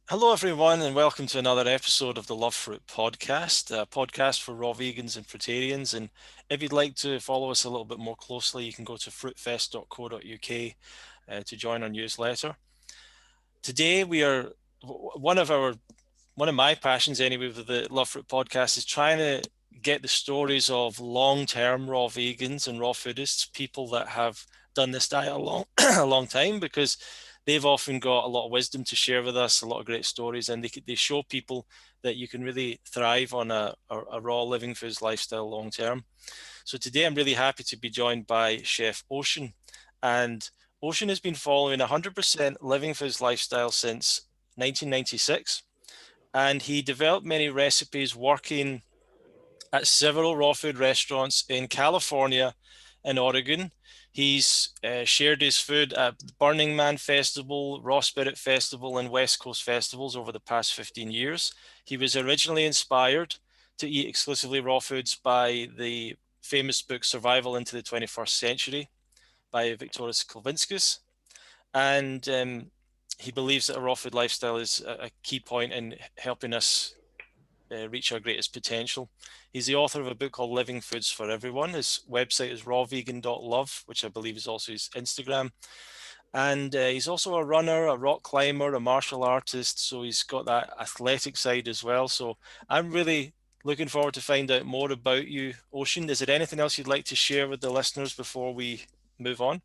Hello, everyone, and welcome to another episode of the Love Fruit podcast, a podcast for raw vegans and fruitarians. And if you'd like to follow us a little bit more closely, you can go to fruitfest.co.uk to join our newsletter. Today, we are one of my passions, anyway, with the Love Fruit podcast is trying to get the stories of long-term raw vegans and raw foodists, people that have done this diet a long, a long time, because they've often got a lot of wisdom to share with us, a lot of great stories, and they show people that you can really thrive on a raw living foods lifestyle long term. So today I'm really happy to be joined by Chef Ocean, and Ocean has been following 100% living foods lifestyle since 1996, and he developed many recipes working at several raw food restaurants in California and Oregon. He's shared his food at the Burning Man Festival, Raw Spirit Festival, and West Coast festivals over the past 15 years. He was originally inspired to eat exclusively raw foods by the famous book Survival into the 21st Century by Viktoras Kulvinskas. And he believes that a raw food lifestyle is a key point in helping us reach our greatest potential. He's the author of a book called Living Foods for Everyone. His website is rawvegan.love, which I believe is also his Instagram. And he's also a runner, a rock climber, a martial artist. So he's got that athletic side as well. So I'm really looking forward to find out more about you, Ocean. Is there anything else you'd like to share with the listeners before we move on?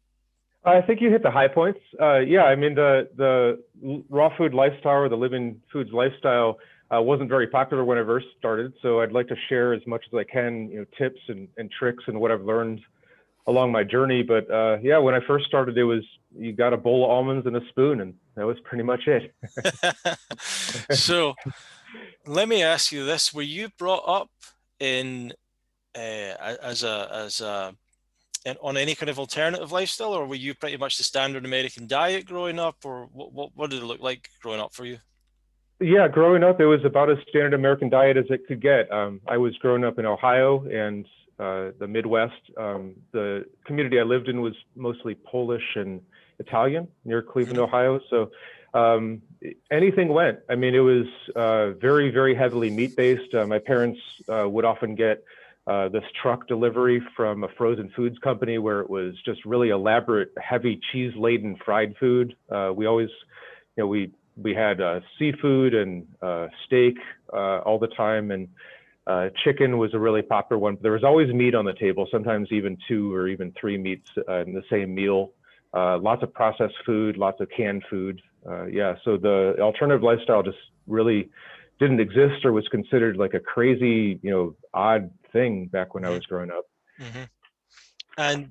I think you hit the high points. Yeah, I mean the raw food lifestyle or the living foods lifestyle wasn't very popular when I first started. So I'd like to share as much as I can, tips and tricks and what I've learned along my journey. But yeah, when I first started, it was you got a bowl of almonds and a spoon, and that was pretty much it. So let me ask you this: were you brought up in as a on any kind of alternative lifestyle, or were you pretty much the standard American diet growing up, or what did it look like growing up for you? Yeah, growing up, it was about as standard American diet as it could get. I was growing up in Ohio and the Midwest. The community I lived in was mostly Polish and Italian near Cleveland, Mhm. Ohio. So anything went. I mean, it was very, very heavily meat based. My parents would often get this truck delivery from a frozen foods company where it was just really elaborate, heavy cheese laden fried food. We always, we had seafood and steak all the time, and chicken was a really popular one. There was always meat on the table, sometimes even two or even three meats in the same meal. Lots of processed food, lots of canned food. Yeah, so the alternative lifestyle just really didn't exist or was considered like a crazy, odd thing back when I was growing up. Mm-hmm. And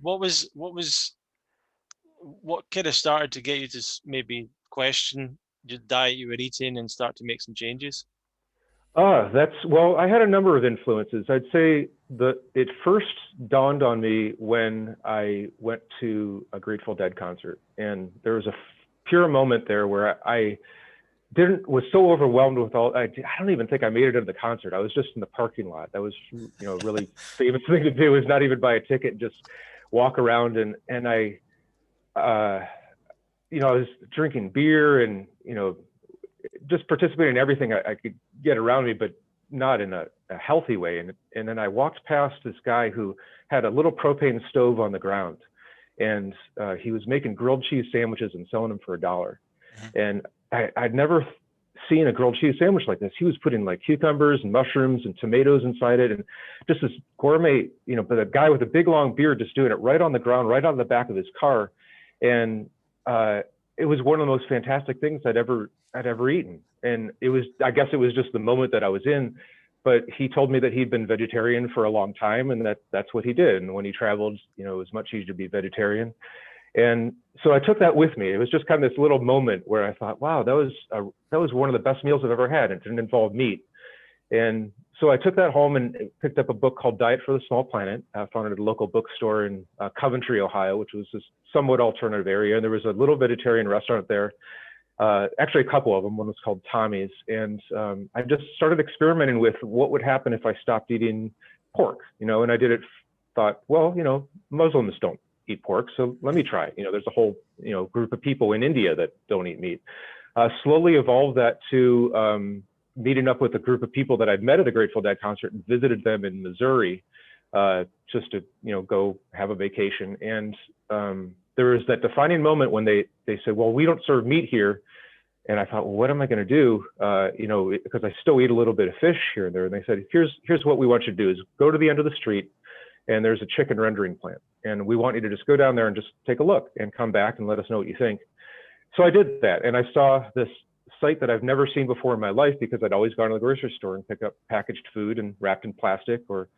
what kind of started to get you to maybe question the diet you were eating and start to make some changes? Well, I had a number of influences. I'd say it first dawned on me when I went to a Grateful Dead concert, and there was a pure moment there where I didn't was so overwhelmed with all. I don't even think I made it into the concert. I was just in the parking lot. That was, a really famous thing to do is not even buy a ticket, just walk around and uh, I was drinking beer and just participating in everything I could get around me, but not in a healthy way. And then I walked past this guy who had a little propane stove on the ground, and he was making grilled cheese sandwiches and selling them for $1. Mhm. And I'd never seen a grilled cheese sandwich like this. He was putting like cucumbers and mushrooms and tomatoes inside it, and just this gourmet, but a guy with a big long beard just doing it right on the ground, right on the back of his car. And it was one of the most fantastic things I'd ever eaten. And I guess it was just the moment that I was in. But he told me that he'd been vegetarian for a long time, and that's what he did. And when he traveled, it was much easier to be vegetarian. And so I took that with me. It was just kind of this little moment where I thought, wow, that was one of the best meals I've ever had. It didn't involve meat. And so I took that home and picked up a book called Diet for the Small Planet. I found it at a local bookstore in Coventry, Ohio, which was this somewhat alternative area. And there was a little vegetarian restaurant there. Actually, a couple of them. One was called Tommy's. And I just started experimenting with what would happen if I stopped eating pork, and I did it, thought, well, Muslims don't eat pork, so let me try. There's a whole, group of people in India that don't eat meat. Slowly evolved that to meeting up with a group of people that I'd met at a Grateful Dead concert and visited them in Missouri, just to go have a vacation. And there was that defining moment when they said, well, we don't serve meat here. And I thought, well, what am I going to do? Because I still eat a little bit of fish here and there. And they said, here's what we want you to do is go to the end of the street and there's a chicken rendering plant. And we want you to just go down there and just take a look and come back and let us know what you think. So I did that. And I saw this site that I've never seen before in my life because I'd always gone to the grocery store and pick up packaged food and wrapped in plastic or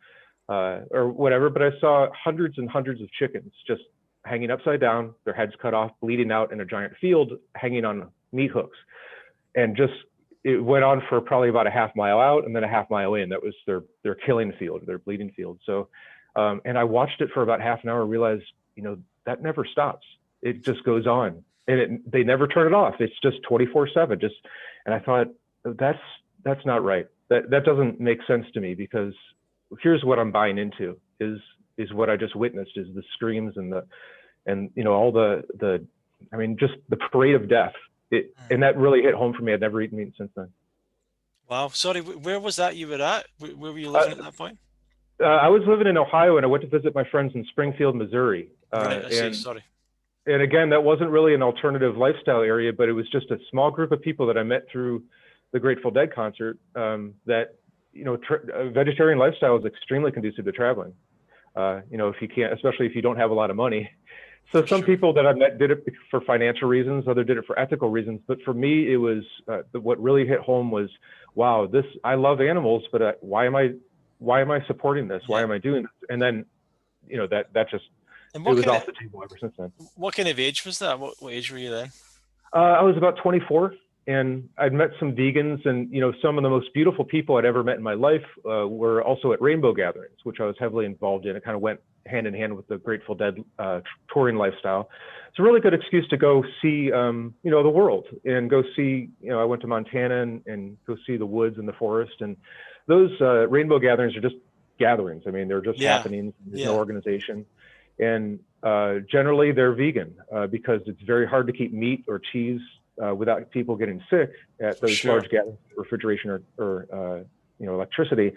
whatever. But I saw hundreds and hundreds of chickens just hanging upside down, their heads cut off, bleeding out in a giant field, hanging on meat hooks. And just, it went on for probably about a half mile out and then a half mile in. That was their killing field, their bleeding field. So, and I watched it for about half an hour and realized, that never stops. It just goes on and they never turn it off. It's just 24/7. And I thought, that's not right. That doesn't make sense to me, because here's what I'm buying into is what I just witnessed, is the screams and all the just the parade of death. And that really hit home for me. I'd never eaten meat since then. Wow. Sorry, where was that you were at? Where were you living at that point? I was living in Ohio, and I went to visit my friends in Springfield, Missouri. Right, I see. Sorry. And again, that wasn't really an alternative lifestyle area, but it was just a small group of people that I met through the Grateful Dead concert. That a vegetarian lifestyle is extremely conducive to traveling. If you can't, especially if you don't have a lot of money. So some people that I met did it for financial reasons, others did it for ethical reasons. But for me, it was what really hit home was, wow, I love animals, but why am I supporting this? Why am I doing this? And then, that just, it was off the table ever since then. What kind of age was that? What age were you then? I was about 24, and I'd met some vegans, and some of the most beautiful people I'd ever met in my life were also at rainbow gatherings, which I was heavily involved in. It kind of went hand in hand with the Grateful Dead touring lifestyle. It's a really good excuse to go see, the world, and go see, I went to Montana and go see the woods and the forest. And those rainbow gatherings are just gatherings. I mean, they're just happenings. There's no organization. And generally they're vegan because it's very hard to keep meat or cheese without people getting sick at those large gatherings, refrigeration or electricity.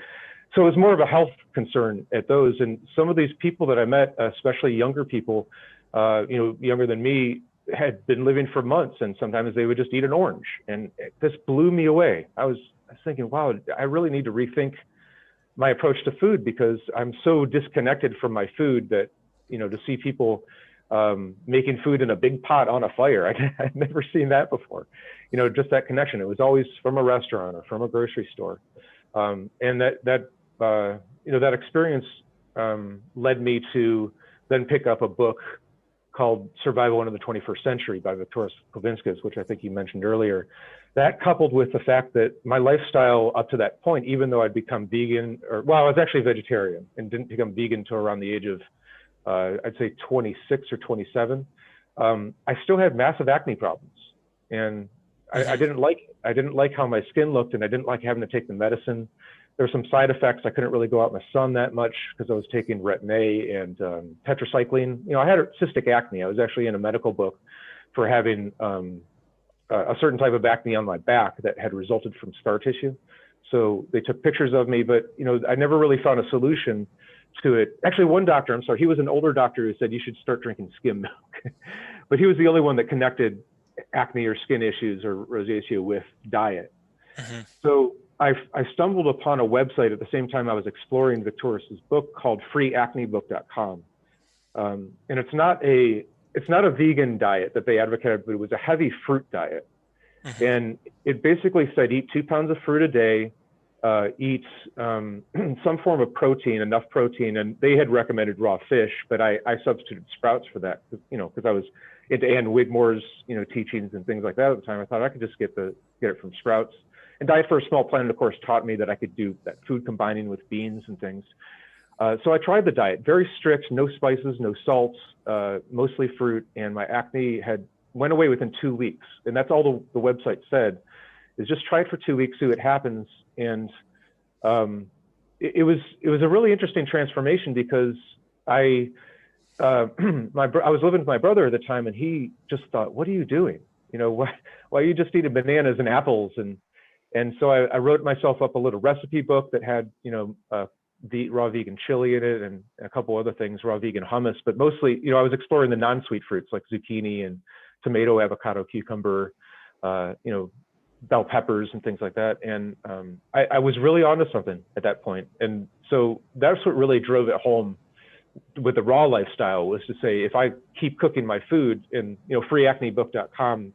So it was more of a health concern at those. And some of these people that I met, especially younger people, younger than me, had been living for months, and sometimes they would just eat an orange. And this blew me away. I was thinking, wow, I really need to rethink my approach to food, because I'm so disconnected from my food that, to see people making food in a big pot on a fire, I'd never seen that before. Just that connection. It was always from a restaurant or from a grocery store. And that experience led me to then pick up a book called Survival in the 21st Century by Viktoras Kulvinskas, which I think you mentioned earlier. That, coupled with the fact that my lifestyle up to that point, even though I'd become vegan, I was actually vegetarian and didn't become vegan until around the age of, I'd say 26 or 27. I still had massive acne problems, and I didn't like it. I didn't like how my skin looked, and I didn't like having to take the medicine. There were some side effects. I couldn't really go out in the sun that much because I was taking Retin-A and tetracycline. I had cystic acne. I was actually in a medical book for having a certain type of acne on my back that had resulted from scar tissue. So they took pictures of me, but I never really found a solution to it. Actually, one doctor, he was an older doctor who said you should start drinking skim milk, but he was the only one that connected acne or skin issues or rosacea with diet. So I stumbled upon a website at the same time I was exploring Viktoras's book called freeacnebook.com. And it's not a vegan diet that they advocated, but it was a heavy fruit diet. And it basically said, eat 2 pounds of fruit a day, eat some form of protein, enough protein. And they had recommended raw fish, but I substituted sprouts for that, because I was into Ann Wigmore's, teachings and things like that at the time. I thought I could just get it from sprouts. And Diet for a Small Planet, of course, taught me that I could do that food combining with beans and things. So I tried the diet, very strict, no spices, no salts, mostly fruit. And my acne went away within 2 weeks. And that's all the website said, is just try it for 2 weeks, see what happens. And it was a really interesting transformation, because I was living with my brother at the time, and he just thought, what are you doing? Why why are you just eating bananas and apples? And so I wrote myself up a little recipe book that had, the raw vegan chili in it and a couple other things, raw vegan hummus, but mostly, I was exploring the non-sweet fruits like zucchini and tomato, avocado, cucumber, bell peppers and things like that. And I was really onto something at that point. And so that's what really drove it home with the raw lifestyle, was to say, if I keep cooking my food, and freeacnebook.com,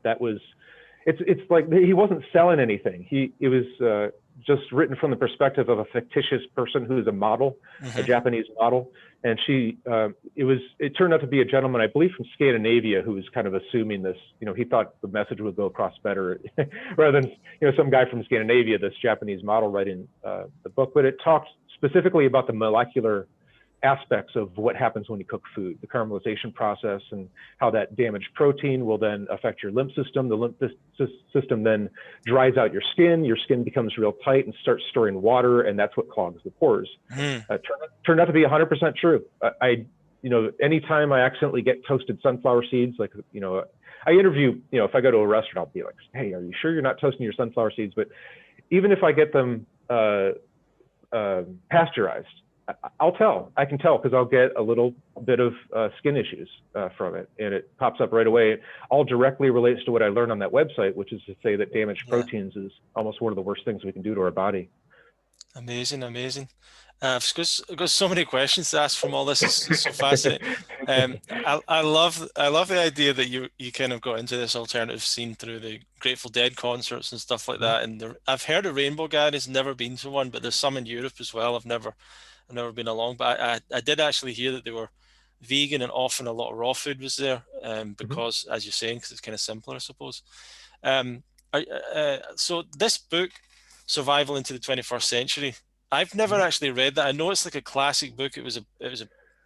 it's like he wasn't selling anything. It was just written from the perspective of a fictitious person who's a model, a Japanese model. And it turned out to be a gentleman, I believe, from Scandinavia, who was kind of assuming this, he thought the message would go across better rather than, some guy from Scandinavia, this Japanese model writing the book. But it talked specifically about the molecular aspects of what happens when you cook food, the caramelization process, and how that damaged protein will then affect your lymph system. The lymph system then dries out your skin. Your skin becomes real tight and starts storing water, and that's what clogs the pores. Turned out to be 100% true. Anytime I accidentally get toasted sunflower seeds, like, I interview, if I go to a restaurant, I'll be like, hey, are you sure you're not toasting your sunflower seeds? But even if I get them pasteurized, I can tell, because I'll get a little bit of skin issues from it, and it pops up right away. It all directly relates to what I learned on that website, which is to say that damaged proteins is almost one of the worst things we can do to our body. Amazing. I've got so many questions to ask from all this. It's so fascinating. I love the idea that you kind of got into this alternative scene through the Grateful Dead concerts and stuff like that. And I've heard of Rainbow Gathering, never been to one, but there's some in Europe as well. I've never been along, but I did actually hear that they were vegan, and often a lot of raw food was there, because, as you're saying, because it's kind of simpler, I suppose. So this book, Survival into the 21st Century, I've never actually read that. I know it's like a classic book. It was a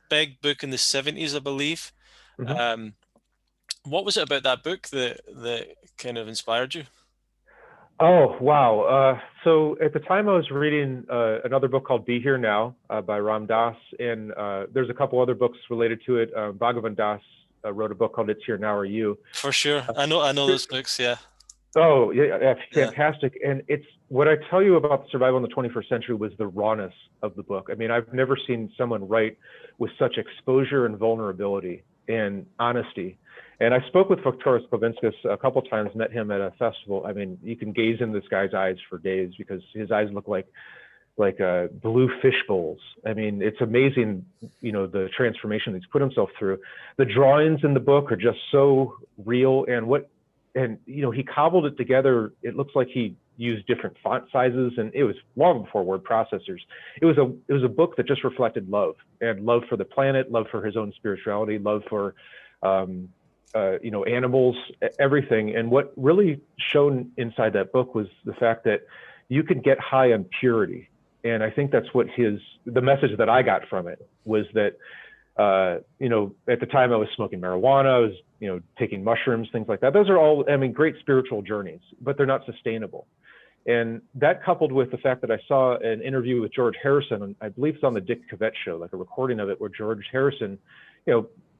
big book in the 70s, I believe. What was it about that book that kind of inspired you? Oh, wow. So at the time I was reading another book called Be Here Now by Ram Dass, and there's a couple other books related to it. Bhagavan Das wrote a book called It's Here Now Are You. For sure. I know those books, yeah. Oh, yeah, fantastic. And it's what I tell you about survival in the 21st century was the rawness of the book. I mean, I've never seen someone write with such exposure and vulnerability and honesty. And I spoke with Viktoras Kulvinskas a couple of times, met him at a festival. I mean, you can gaze in this guy's eyes for days, because his eyes look like blue fish bowls. I mean, it's amazing, the transformation he's put himself through. The drawings in the book are just so real, and he cobbled it together. It looks like he used different font sizes, and it was long before word processors. It was a book that just reflected love, and love for the planet, love for his own spirituality, love for animals, everything. And what really shone inside that book was the fact that you could get high on purity. And I think that's what the message that I got from it was that, at the time I was smoking marijuana, I was, taking mushrooms, things like that. Those are all, great spiritual journeys, but they're not sustainable. And that, coupled with the fact that I saw an interview with George Harrison, and I believe it's on the Dick Cavett show, like a recording of it, where George Harrison,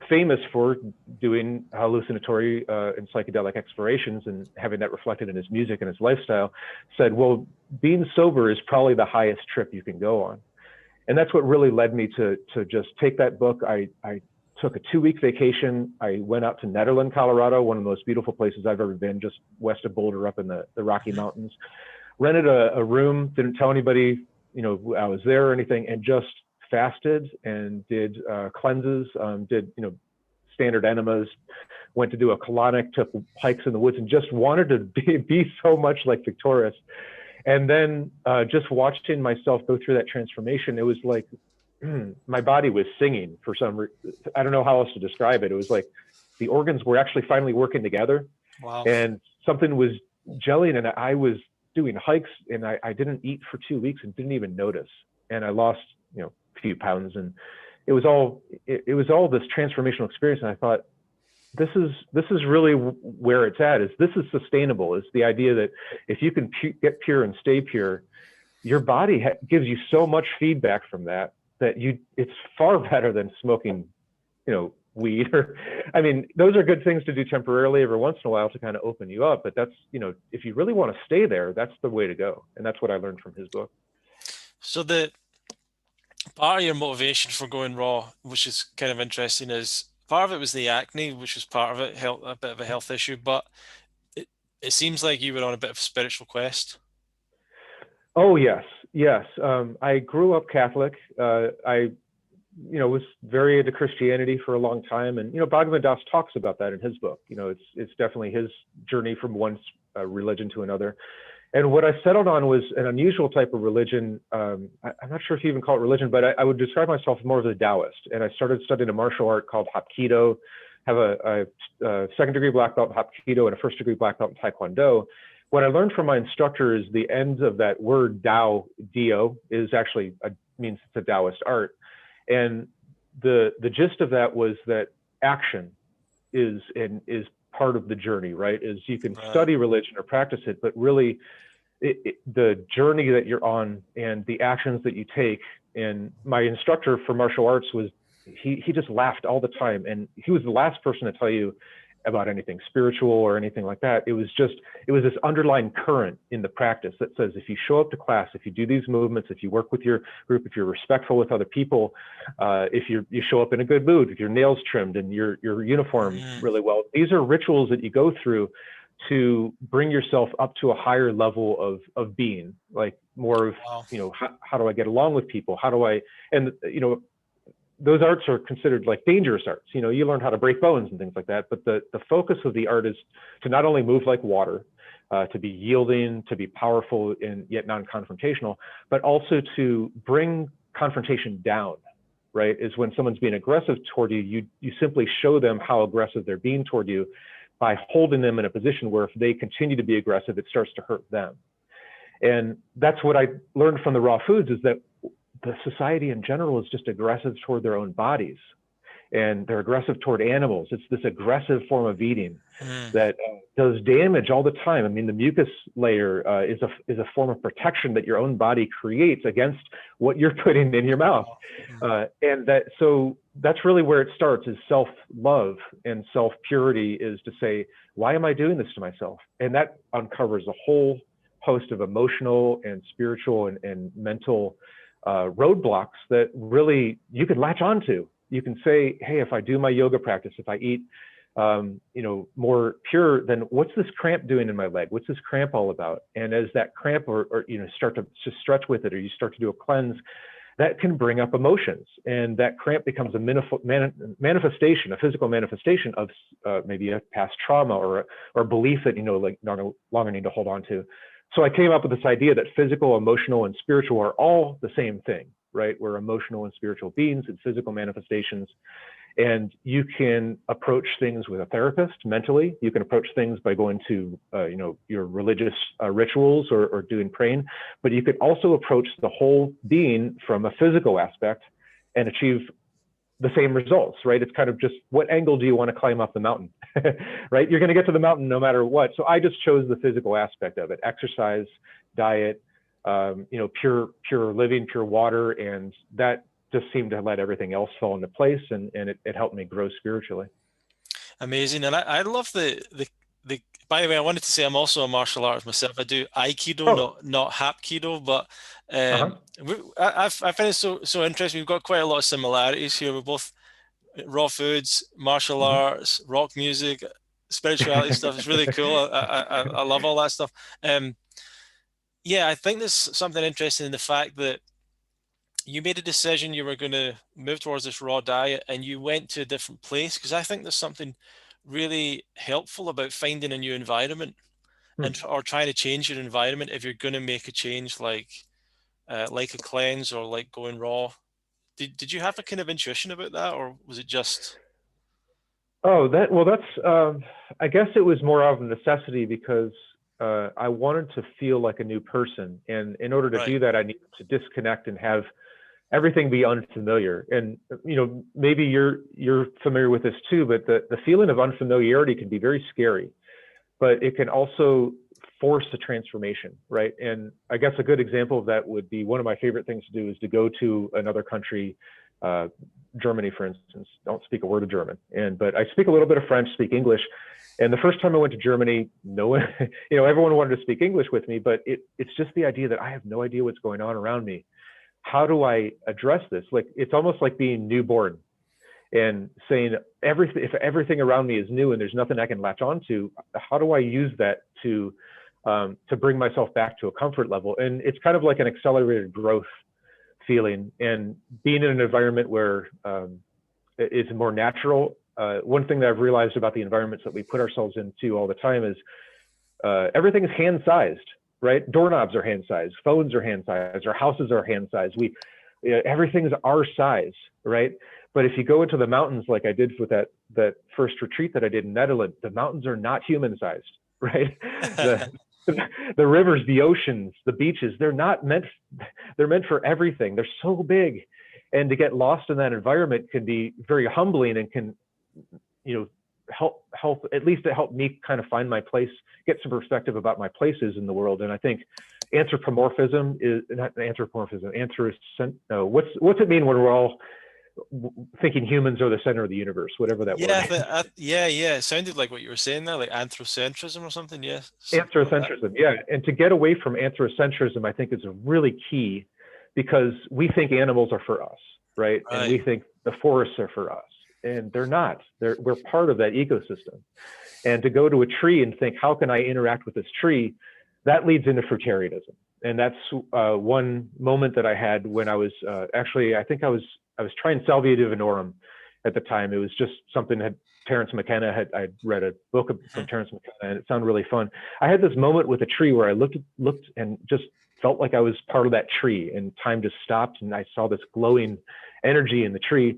famous for doing hallucinatory and psychedelic explorations and having that reflected in his music and his lifestyle, said, well, being sober is probably the highest trip you can go on. And that's what really led me to just take that book. I took a 2-week vacation. I went out to Nederland, Colorado, one of the most beautiful places I've ever been, just west of Boulder, up in the Rocky Mountains. Rented a room, didn't tell anybody, I was there or anything, and just fasted and did cleanses, did standard enemas, went to do a colonic, took hikes in the woods, and just wanted to be so much like Viktoras. And then just watching myself go through that transformation, it was like my body was singing for some reason. I don't know how else to describe it. It was like the organs were actually finally working together. Wow. And something was gelling, and I was doing hikes, and I didn't eat for 2 weeks and didn't even notice. And I lost, a few pounds, and it was all this transformational experience. And I thought, this is really where it's at. This is sustainable. It's the idea that if you can get pure and stay pure, your body gives you so much feedback from that it's far better than smoking, weed, or, I mean, those are good things to do temporarily every once in a while to kind of open you up. But that's, if you really want to stay there, that's the way to go. And that's what I learned from his book. So the part of your motivation for going raw, which is kind of interesting, is part of it was the acne, which was part of it, a bit of a health issue, but it seems like you were on a bit of a spiritual quest. Oh, yes. Yes. I grew up Catholic. I was very into Christianity for a long time. And, Bhagavad Das talks about that in his book. It's definitely his journey from one religion to another. And what I settled on was an unusual type of religion. I'm not sure if you even call it religion, but I would describe myself more as a Taoist. And I started studying a martial art called Hapkido, have a second degree black belt in Hapkido and a first degree black belt in Taekwondo. What I learned from my instructor is the end of that word Tao, Dio, is actually means it's a Taoist art. And the gist of that was that action is part of the journey, right? Is you can study religion or practice it, but really the journey that you're on and the actions that you take. And my instructor for martial arts was, he just laughed all the time. And he was the last person to tell you about anything spiritual or anything like that. It was this underlying current in the practice that says, if you show up to class, if you do these movements, if you work with your group, if you're respectful with other people, if you show up in a good mood, if your nails trimmed and your uniform really well, these are rituals that you go through to bring yourself up to a higher level of being, like more of, how do I get along with people? How do I, and those arts are considered like dangerous arts. You learn how to break bones and things like that. But the focus of the art is to not only move like water, to be yielding, to be powerful and yet non-confrontational, but also to bring confrontation down, right? Is when someone's being aggressive toward you, you simply show them how aggressive they're being toward you by holding them in a position where if they continue to be aggressive, it starts to hurt them. And that's what I learned from the raw foods, is that the society in general is just aggressive toward their own bodies, and they're aggressive toward animals. It's this aggressive form of eating that does damage all the time. I mean, the mucus layer is a form of protection that your own body creates against what you're putting in your mouth. And that's really where it starts, is self-love and self-purity, is to say, why am I doing this to myself? And that uncovers a whole host of emotional and spiritual and mental roadblocks that really you can latch onto. You can say, hey, if I do my yoga practice, if I eat, more pure, then what's this cramp doing in my leg? What's this cramp all about? And as that cramp or start to stretch with it, or you start to do a cleanse, that can bring up emotions. And that cramp becomes a manifestation, a physical manifestation of maybe a past trauma or belief that, like no longer need to hold on to. So I came up with this idea that physical, emotional, and spiritual are all the same thing, right? We're emotional and spiritual beings and physical manifestations. And you can approach things with a therapist mentally. You can approach things by going to, your religious rituals or doing praying. But you could also approach the whole being from a physical aspect and achieve the same results, right? It's kind of just, what angle do you want to climb up the mountain, right? You're going to get to the mountain no matter what. So I just chose the physical aspect of it: exercise, diet, pure living, pure water. And that just seemed to let everything else fall into place. And it helped me grow spiritually. Amazing. And I love the by the way, I wanted to say I'm also a martial artist myself. I do Aikido, not Hapkido, but I find it so interesting. We've got quite a lot of similarities here. We're both raw foods, martial arts, rock music, spirituality stuff. It's really cool. I love all that stuff. I think there's something interesting in the fact that you made a decision you were going to move towards this raw diet, and you went to a different place, because I think there's something really helpful about finding a new environment or trying to change your environment if you're going to make a change like a cleanse or like going raw. Did you have a kind of intuition about that, or was it just? That's I guess it was more of a necessity, because I wanted to feel like a new person, and in order to do that, I needed to disconnect and have everything be unfamiliar. And maybe you're familiar with this too, but the feeling of unfamiliarity can be very scary, but it can also force a transformation, right? And I guess a good example of that would be, one of my favorite things to do is to go to another country, Germany, for instance. Don't speak a word of German, but I speak a little bit of French, speak English. And the first time I went to Germany, no one, everyone wanted to speak English with me, but it's just the idea that I have no idea what's going on around me. How do I address this? Like, it's almost like being newborn and saying if everything around me is new and there's nothing I can latch onto, how do I use that to bring myself back to a comfort level? And it's kind of like an accelerated growth feeling, and being in an environment where it's more natural. One thing that I've realized about the environments that we put ourselves into all the time is everything is hand-sized, right? Doorknobs are hand-sized, phones are hand-sized, our houses are hand-sized. Everything is our size, right? But if you go into the mountains, like I did with that first retreat that I did in Netherlands, the mountains are not human-sized, right? The rivers, the oceans, the beaches, they're meant for everything. They're so big. And to get lost in that environment can be very humbling, and can, help, at least it helped me kind of find my place, get some perspective about my places in the world. And I think anthropomorphism is not anthropomorphism, what's it mean when we're all thinking humans are the center of the universe, whatever that word. Yeah. It sounded like what you were saying there, like anthropocentrism or something. Yes. Anthropocentrism. Like, yeah. And to get away from anthropocentrism, I think, is a really key, because we think animals are for us, right? And we think the forests are for us, and they're not. We're part of that ecosystem. And to go to a tree and think, how can I interact with this tree? That leads into fruitarianism. And that's one moment that I had when I was I was trying Salvia divinorum at the time. It was just something that Terence McKenna I'd read a book from Terence McKenna, and it sounded really fun. I had this moment with a tree where I looked and just felt like I was part of that tree, and time just stopped, and I saw this glowing energy in the tree.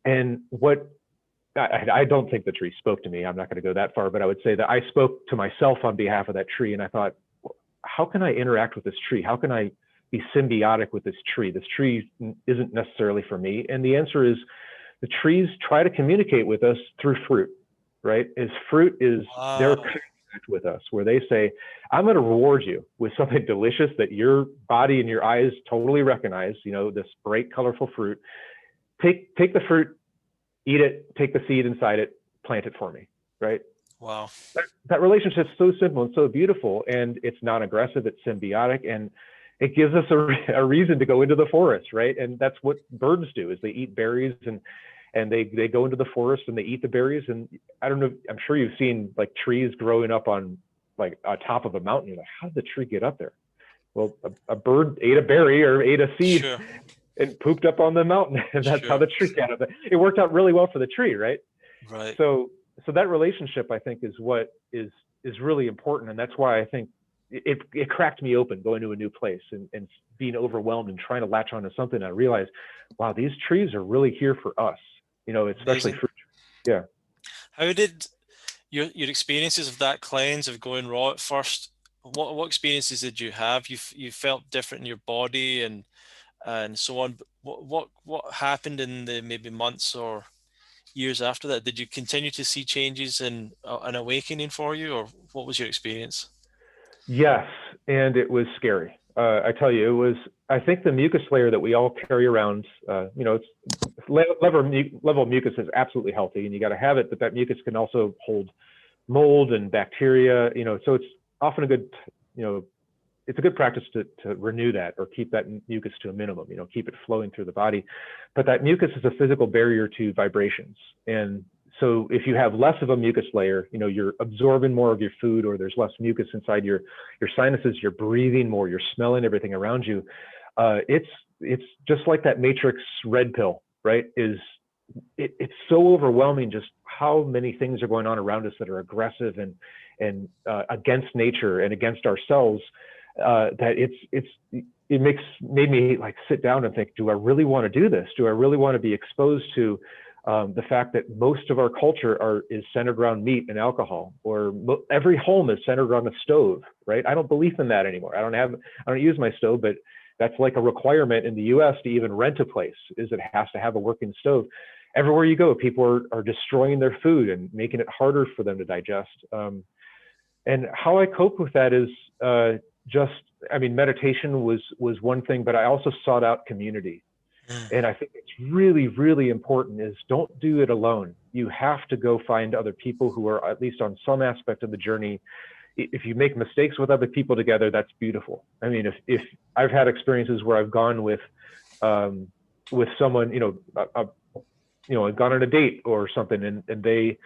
And I don't think the tree spoke to me. I'm not going to go that far, but I would say that I spoke to myself on behalf of that tree. And I thought, how can I interact with this tree? How can I be symbiotic with this tree? This tree isn't necessarily for me. And the answer is, the trees try to communicate with us through fruit, right? Fruit is their contact with us, where they say, I'm going to reward you with something delicious that your body and your eyes totally recognize, this bright, colorful fruit. Take the fruit, eat it, take the seed inside it, plant it for me, right? Wow. That relationship is so simple and so beautiful, and it's non-aggressive, it's symbiotic, and it gives us a reason to go into the forest, right? And that's what birds do, is they eat berries, and they go into the forest and they eat the berries. And I don't know, I'm sure you've seen like trees growing up on top of a mountain. You're like, how did the tree get up there? Well, a bird ate a berry or ate a seed. Sure. And pooped up on the mountain, and that's how the tree got up there. It worked out really well for the tree, right? Right. So that relationship, I think, is what is really important, and that's why I think it cracked me open going to a new place and being overwhelmed and trying to latch onto something. I realized, wow, these trees are really here for us, especially fruit. Yeah. How did your experiences of that cleanse, of going raw at first, what experiences did you have? You felt different in your body and so on. What happened in the maybe months or years after that? Did you continue to see changes and an awakening for you, or what was your experience? Yes, and it was scary. I tell you, it was. I think the mucus layer that we all carry around, it's level of mucus is absolutely healthy, and you got to have it. But that mucus can also hold mold and bacteria. So it's often a good, it's a good practice to renew that, or keep that mucus to a minimum, keep it flowing through the body. But that mucus is a physical barrier to vibrations. And so if you have less of a mucus layer, you're absorbing more of your food, or there's less mucus inside your sinuses, you're breathing more, you're smelling everything around you. It's just like that Matrix red pill, right? It's so overwhelming just how many things are going on around us that are aggressive and against nature and against ourselves. That it made me like sit down and think, do I really want to do this? Do I really want to be exposed to the fact that most of our culture is centered around meat and alcohol, or every home is centered around a stove, right? I don't believe in that anymore. I don't use my stove, but that's like a requirement in the US to even rent a place, is it has to have a working stove. Everywhere you go, people are destroying their food and making it harder for them to digest. And how I cope with that is meditation was one thing, but I also sought out community. And I think it's really, really important is don't do it alone. You have to go find other people who are at least on some aspect of the journey. If you make mistakes with other people together, that's beautiful. I mean, if I've had experiences where I've gone with someone, I've gone on a date or something, and they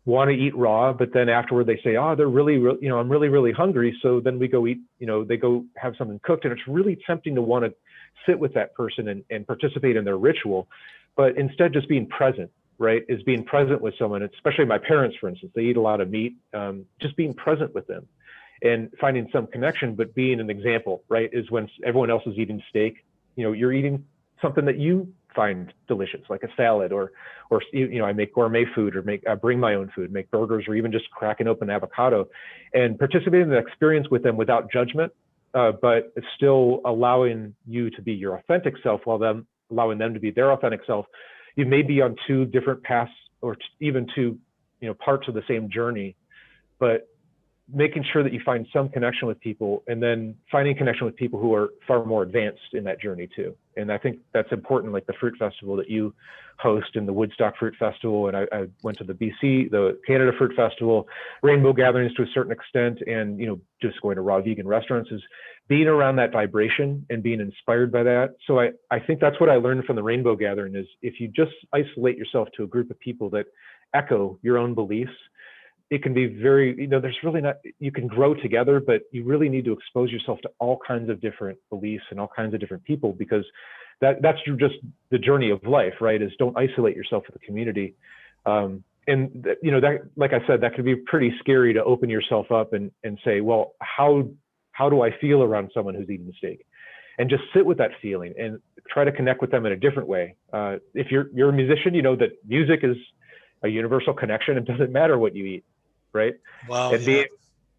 want to eat raw, but then afterward they say, oh, they're really, I'm really, really hungry. So then we go eat, they go have something cooked, and it's really tempting to want to sit with that person and participate in their ritual. But instead, just being present, right, is being present with someone, especially my parents, for instance, they eat a lot of meat, just being present with them and finding some connection, but being an example, right, is when everyone else is eating steak, you're eating something that you find delicious, like a salad, or I make gourmet food, or bring my own food, make burgers, or even just cracking open avocado, and participate in the experience with them without judgment, but it's still allowing you to be your authentic self while allowing them to be their authentic self. You may be on two different paths, or even two, parts of the same journey, but making sure that you find some connection with people, and then finding connection with people who are far more advanced in that journey too. And I think that's important, like the Fruit Festival that you host, and the Woodstock Fruit Festival. And I went to the Canada Fruit Festival, rainbow gatherings to a certain extent, and, just going to raw vegan restaurants, is being around that vibration and being inspired by that. So I think that's what I learned from the rainbow gathering is, if you just isolate yourself to a group of people that echo your own beliefs, it can be very, there's really not, you can grow together, but you really need to expose yourself to all kinds of different beliefs and all kinds of different people, because that's just the journey of life, right? Is don't isolate yourself with the community. And that, like I said, that can be pretty scary to open yourself up and say, well, how do I feel around someone who's eating steak? And just sit with that feeling and try to connect with them in a different way. If you're a musician, that music is a universal connection. It doesn't matter what you eat. Right. Wow. And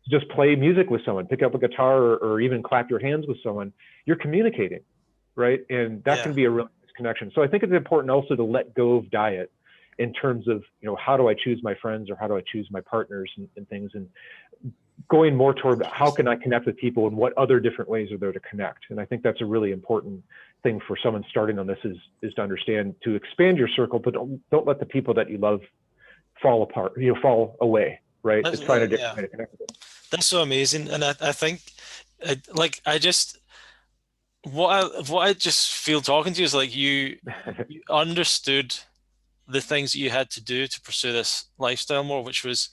just play music with someone, pick up a guitar, or even clap your hands with someone, you're communicating. Right. And that can be a real connection. So I think it's important also to let go of diet in terms of, how do I choose my friends, or how do I choose my partners and things, and going more toward how can I connect with people, and what other different ways are there to connect. And I think that's a really important thing for someone starting on this is to understand, to expand your circle, but don't let the people that you love fall apart, fall away. Right. It's find a different way to connect with it. That's so amazing. And I think what I just feel talking to you is like you understood the things that you had to do to pursue this lifestyle more, which was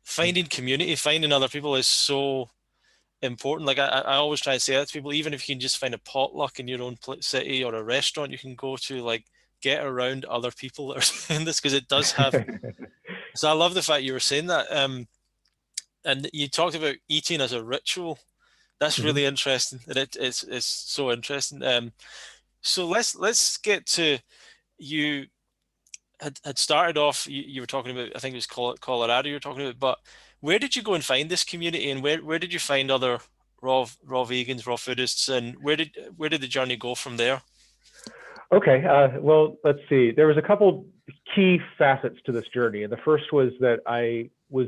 finding community, finding other people is so important. Like I always try to say that to people, even if you can just find a potluck in your own city, or a restaurant you can go to, like get around other people that are doing this, because it does have. So I love the fact you were saying that. And you talked about eating as a ritual. That's really interesting. And it's so interesting. So let's get to, you had started off, you were talking about, I think it was Colorado you were talking about, but where did you go and find this community, and where did you find other raw vegans, raw foodists, and where did the journey go from there? Okay, well, let's see. There was a couple key facets to this journey, and the first was that I was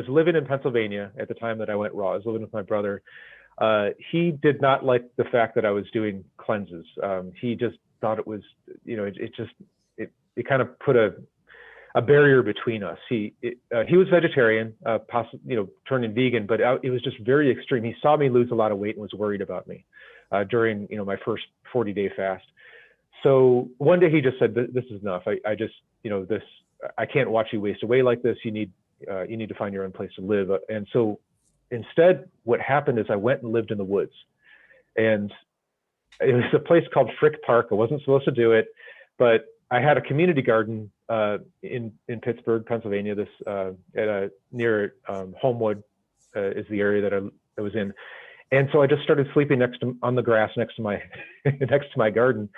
living in Pennsylvania at the time that I went raw. I was living with my brother. He did not like the fact that I was doing cleanses. He just thought it was, it kind of put a barrier between us. He was vegetarian, turning vegan, but it was just very extreme. He saw me lose a lot of weight and was worried about me during, my first 40-day fast. So one day he just said, "This is enough. I can't watch you waste away like this. You need to find your own place to live." And so instead, what happened is I went and lived in the woods, and it was a place called Frick Park. I wasn't supposed to do it, but I had a community garden in Pittsburgh, Pennsylvania. Near Homewood is the area that I was in. And so I just started sleeping on the grass next to my next to my garden.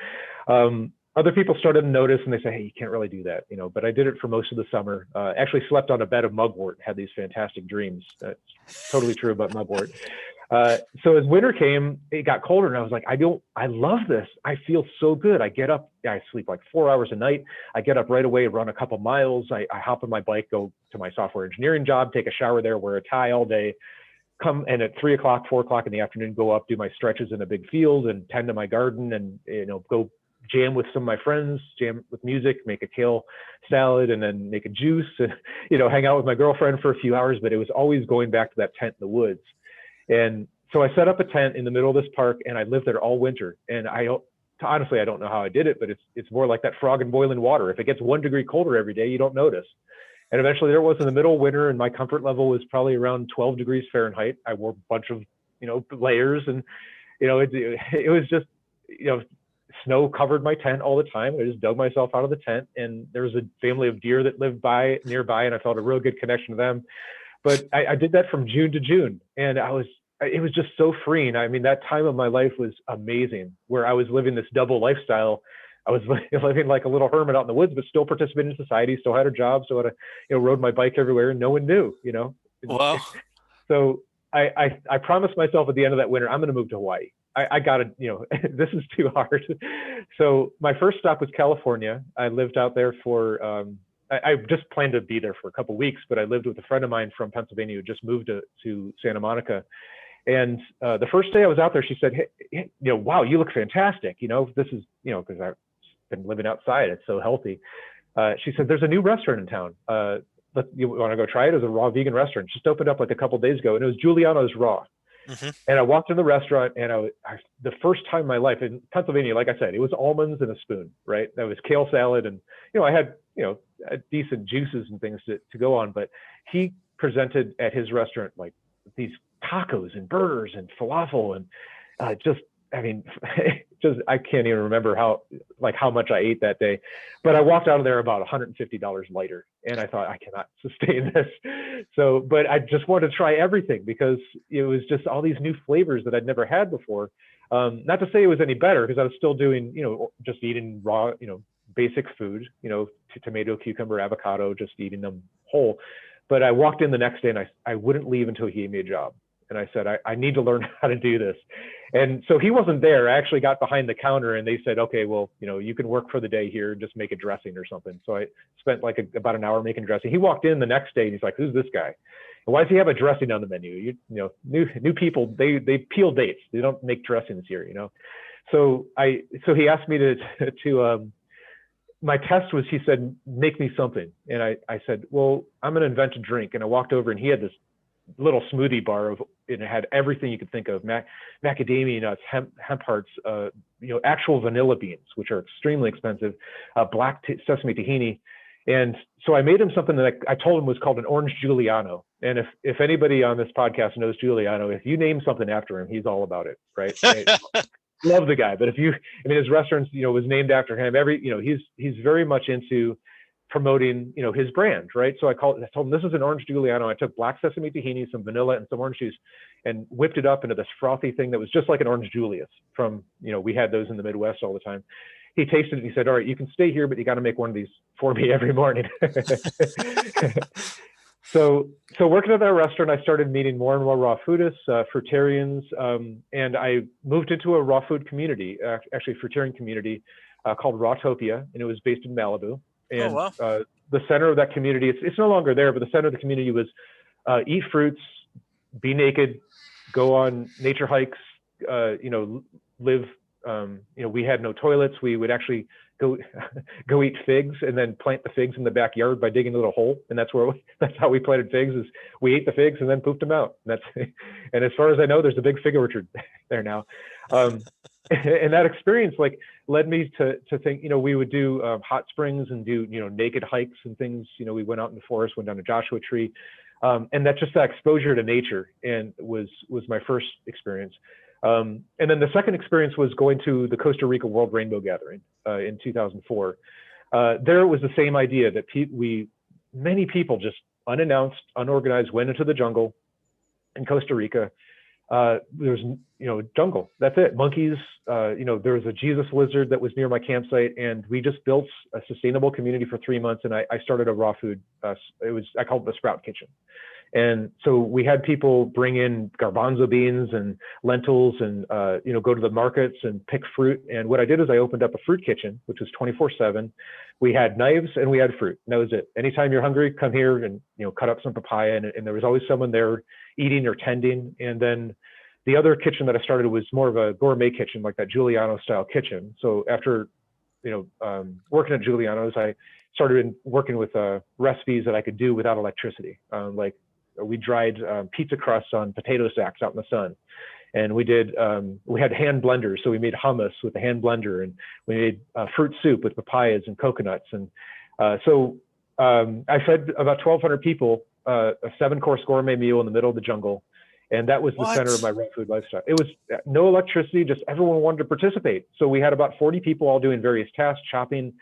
Other people started to notice, and they say, "Hey, you can't really do that," But I did it for most of the summer. Actually, slept on a bed of mugwort. Had these fantastic dreams. That's totally true about mugwort. So as winter came, it got colder, and I was like, I love this. I feel so good. I get up, I sleep like 4 hours a night. I get up right away, run a couple miles. I hop on my bike, go to my software engineering job, take a shower there, wear a tie all day. come and at 3 o'clock, 4 o'clock in the afternoon, go up, do my stretches in a big field and tend to my garden and, go jam with some of my friends, jam with music, make a kale salad and then make a juice and, hang out with my girlfriend for a few hours. But it was always going back to that tent in the woods. And so I set up a tent in the middle of this park and I lived there all winter. And honestly, I don't know how I did it, but it's more like that frog in boiling water. If it gets 1 degree colder every day, you don't notice. And eventually there was in the middle of winter and my comfort level was probably around 12 degrees Fahrenheit. I wore a bunch of, layers and, it was just, snow covered my tent all the time. I just dug myself out of the tent and there was a family of deer that lived nearby and I felt a real good connection to them. But I did that from June to June and it was just so freeing. I mean, that time of my life was amazing where I was living this double lifestyle. I was living like a little hermit out in the woods, but still participating in society, still had a job, still had rode my bike everywhere and no one knew, Wow. So I promised myself at the end of that winter, I'm going to move to Hawaii. I gotta, this is too hard. So my first stop was California. I lived out there for, I just planned to be there for a couple of weeks, but I lived with a friend of mine from Pennsylvania who just moved to Santa Monica. And the first day I was out there, she said, hey, wow, you look fantastic. This is, because I've been living outside. It's so healthy. She said, there's a new restaurant in town. You want to go try it? It was a raw vegan restaurant. Just opened up like a couple of days ago and it was Juliano's Raw. Mm-hmm. And I walked in the restaurant and the first time in my life in Pennsylvania, like I said, it was almonds and a spoon, right? That was kale salad. And, I had, decent juices and things to go on, but he presented at his restaurant, like these tacos and burgers and falafel and I can't even remember how much I ate that day, but I walked out of there about $150 lighter and I thought I cannot sustain this. So, but I just wanted to try everything because it was just all these new flavors that I'd never had before. Not to say it was any better because I was still doing, just eating raw, basic food, tomato, cucumber, avocado, just eating them whole. But I walked in the next day and I wouldn't leave until he gave me a job. And I said, I need to learn how to do this. And so he wasn't there. I actually got behind the counter and they said, okay, well, you can work for the day here and just make a dressing or something. So I spent about an hour making dressing. He walked in the next day and he's like, who's this guy? And why does he have a dressing on the menu? New people, they peel dates. They don't make dressings here, So he asked me to my test was, he said, make me something. And I said, well, I'm going to invent a drink. And I walked over and he had this little smoothie bar and it had everything you could think of: macadamia nuts, hemp hearts, actual vanilla beans, which are extremely expensive, black sesame tahini. And so I made him something that I told him was called an orange Juliano. And if anybody on this podcast knows Juliano, if you name something after him, he's all about it, right? Love the guy. But his restaurant, was named after him. He's very much into promoting, his brand, right? So I told him this is an orange Juliano. I took black sesame tahini, some vanilla and some orange juice and whipped it up into this frothy thing that was just like an orange Julius from, we had those in the Midwest all the time. He tasted it and he said, all right, you can stay here, but you got to make one of these for me every morning. So working at that restaurant, I started meeting more and more raw foodists, fruitarians, and I moved into a raw food community, actually a fruitarian community called Rawtopia, and it was based in Malibu. And the center of that community, it's no longer there, but the center of the community was eat fruits, be naked, go on nature hikes, live. We had no toilets. We would actually go eat figs and then plant the figs in the backyard by digging a little hole. And that's how we planted figs. Is we ate the figs and then pooped them out. And as far as I know, there's a big fig orchard there now. And that experience led me to think, we would do hot springs and do, naked hikes and things. We went out in the forest, went down a Joshua tree. And that's just that exposure to nature and was my first experience. And then the second experience was going to the Costa Rica World Rainbow Gathering in 2004. There it was the same idea that many people just unannounced, unorganized, went into the jungle in Costa Rica. There was, jungle, that's it. Monkeys, there was a Jesus lizard that was near my campsite, and we just built a sustainable community for 3 months. And I started a raw food, I called it the Sprout Kitchen. And so we had people bring in garbanzo beans and lentils and, go to the markets and pick fruit. And what I did is I opened up a fruit kitchen, which was 24/7. We had knives and we had fruit. And that was it. Anytime you're hungry, come here and, cut up some papaya. And there was always someone there eating or tending. And then the other kitchen that I started was more of a gourmet kitchen, like that Juliano style kitchen. So after, working at Juliano's, I started working with recipes that I could do without electricity. Like we dried pizza crusts on potato sacks out in the sun. And we had hand blenders. So we made hummus with a hand blender, and we made fruit soup with papayas and coconuts. And I fed about 1,200 people a 7-course gourmet meal in the middle of the jungle. And that was the center of my raw food lifestyle. It was no electricity, just everyone wanted to participate. So we had about 40 people all doing various tasks, chopping.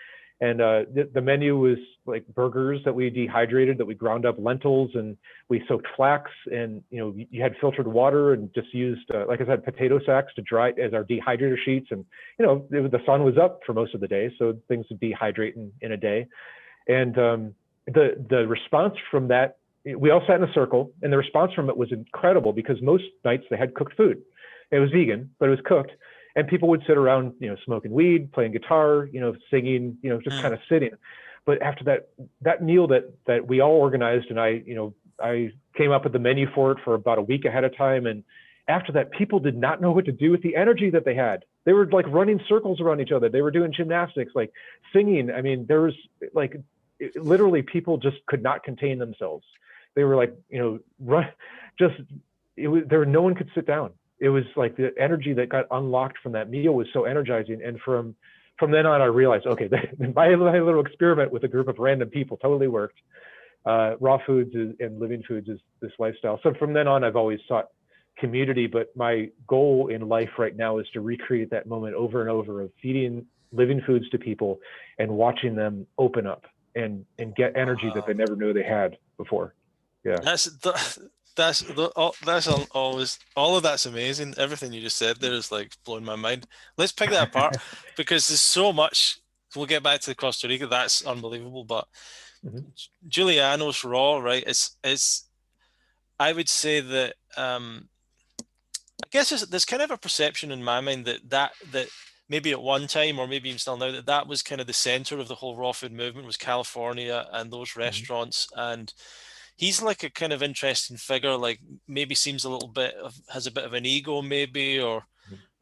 And the menu was like burgers that we dehydrated, that we ground up lentils, and we soaked flax, and you had filtered water, and just used, like I said, potato sacks to dry as our dehydrator sheets. And the sun was up for most of the day, so things would dehydrate in a day. And the response from that, we all sat in a circle, and the response from it was incredible, because most nights they had cooked food. It was vegan, but it was cooked. And people would sit around, smoking weed, playing guitar, singing, just kind of sitting. But after that meal that we all organized, and I came up with the menu for it for about a week ahead of time. And after that, people did not know what to do with the energy that they had. They were like running circles around each other. They were doing gymnastics, like singing. I mean, there was literally people just could not contain themselves. They were like, no one could sit down. It was like the energy that got unlocked from that meal was so energizing. And from then on, I realized, okay, my little experiment with a group of random people totally worked. Raw foods and living foods is this lifestyle. So from then on, I've always sought community, but my goal in life right now is to recreate that moment over and over of feeding living foods to people and watching them open up and get energy that they never knew they had before. Yeah. Always, all of that's amazing. Everything you just said there is like blowing my mind. Let's pick that apart because there's so much. We'll get back to Costa Rica. That's unbelievable. But Juliano's raw, right? It's. I would say that I guess there's kind of a perception in my mind that maybe at one time, or maybe even still now, that was kind of the center of the whole raw food movement, was California and those restaurants. And he's like a kind of interesting figure, like maybe seems has a bit of an ego maybe, or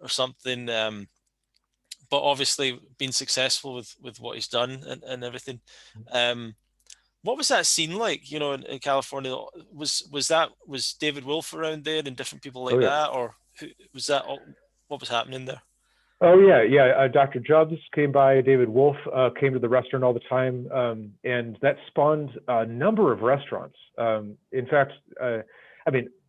something. But obviously been successful with what he's done and everything. What was that scene like, in California? Was David Wolf around there and different people like that? Or what was happening there? Oh, yeah. Dr. Jubbs came by. David Wolf came to the restaurant all the time. And that spawned a number of restaurants. In fact,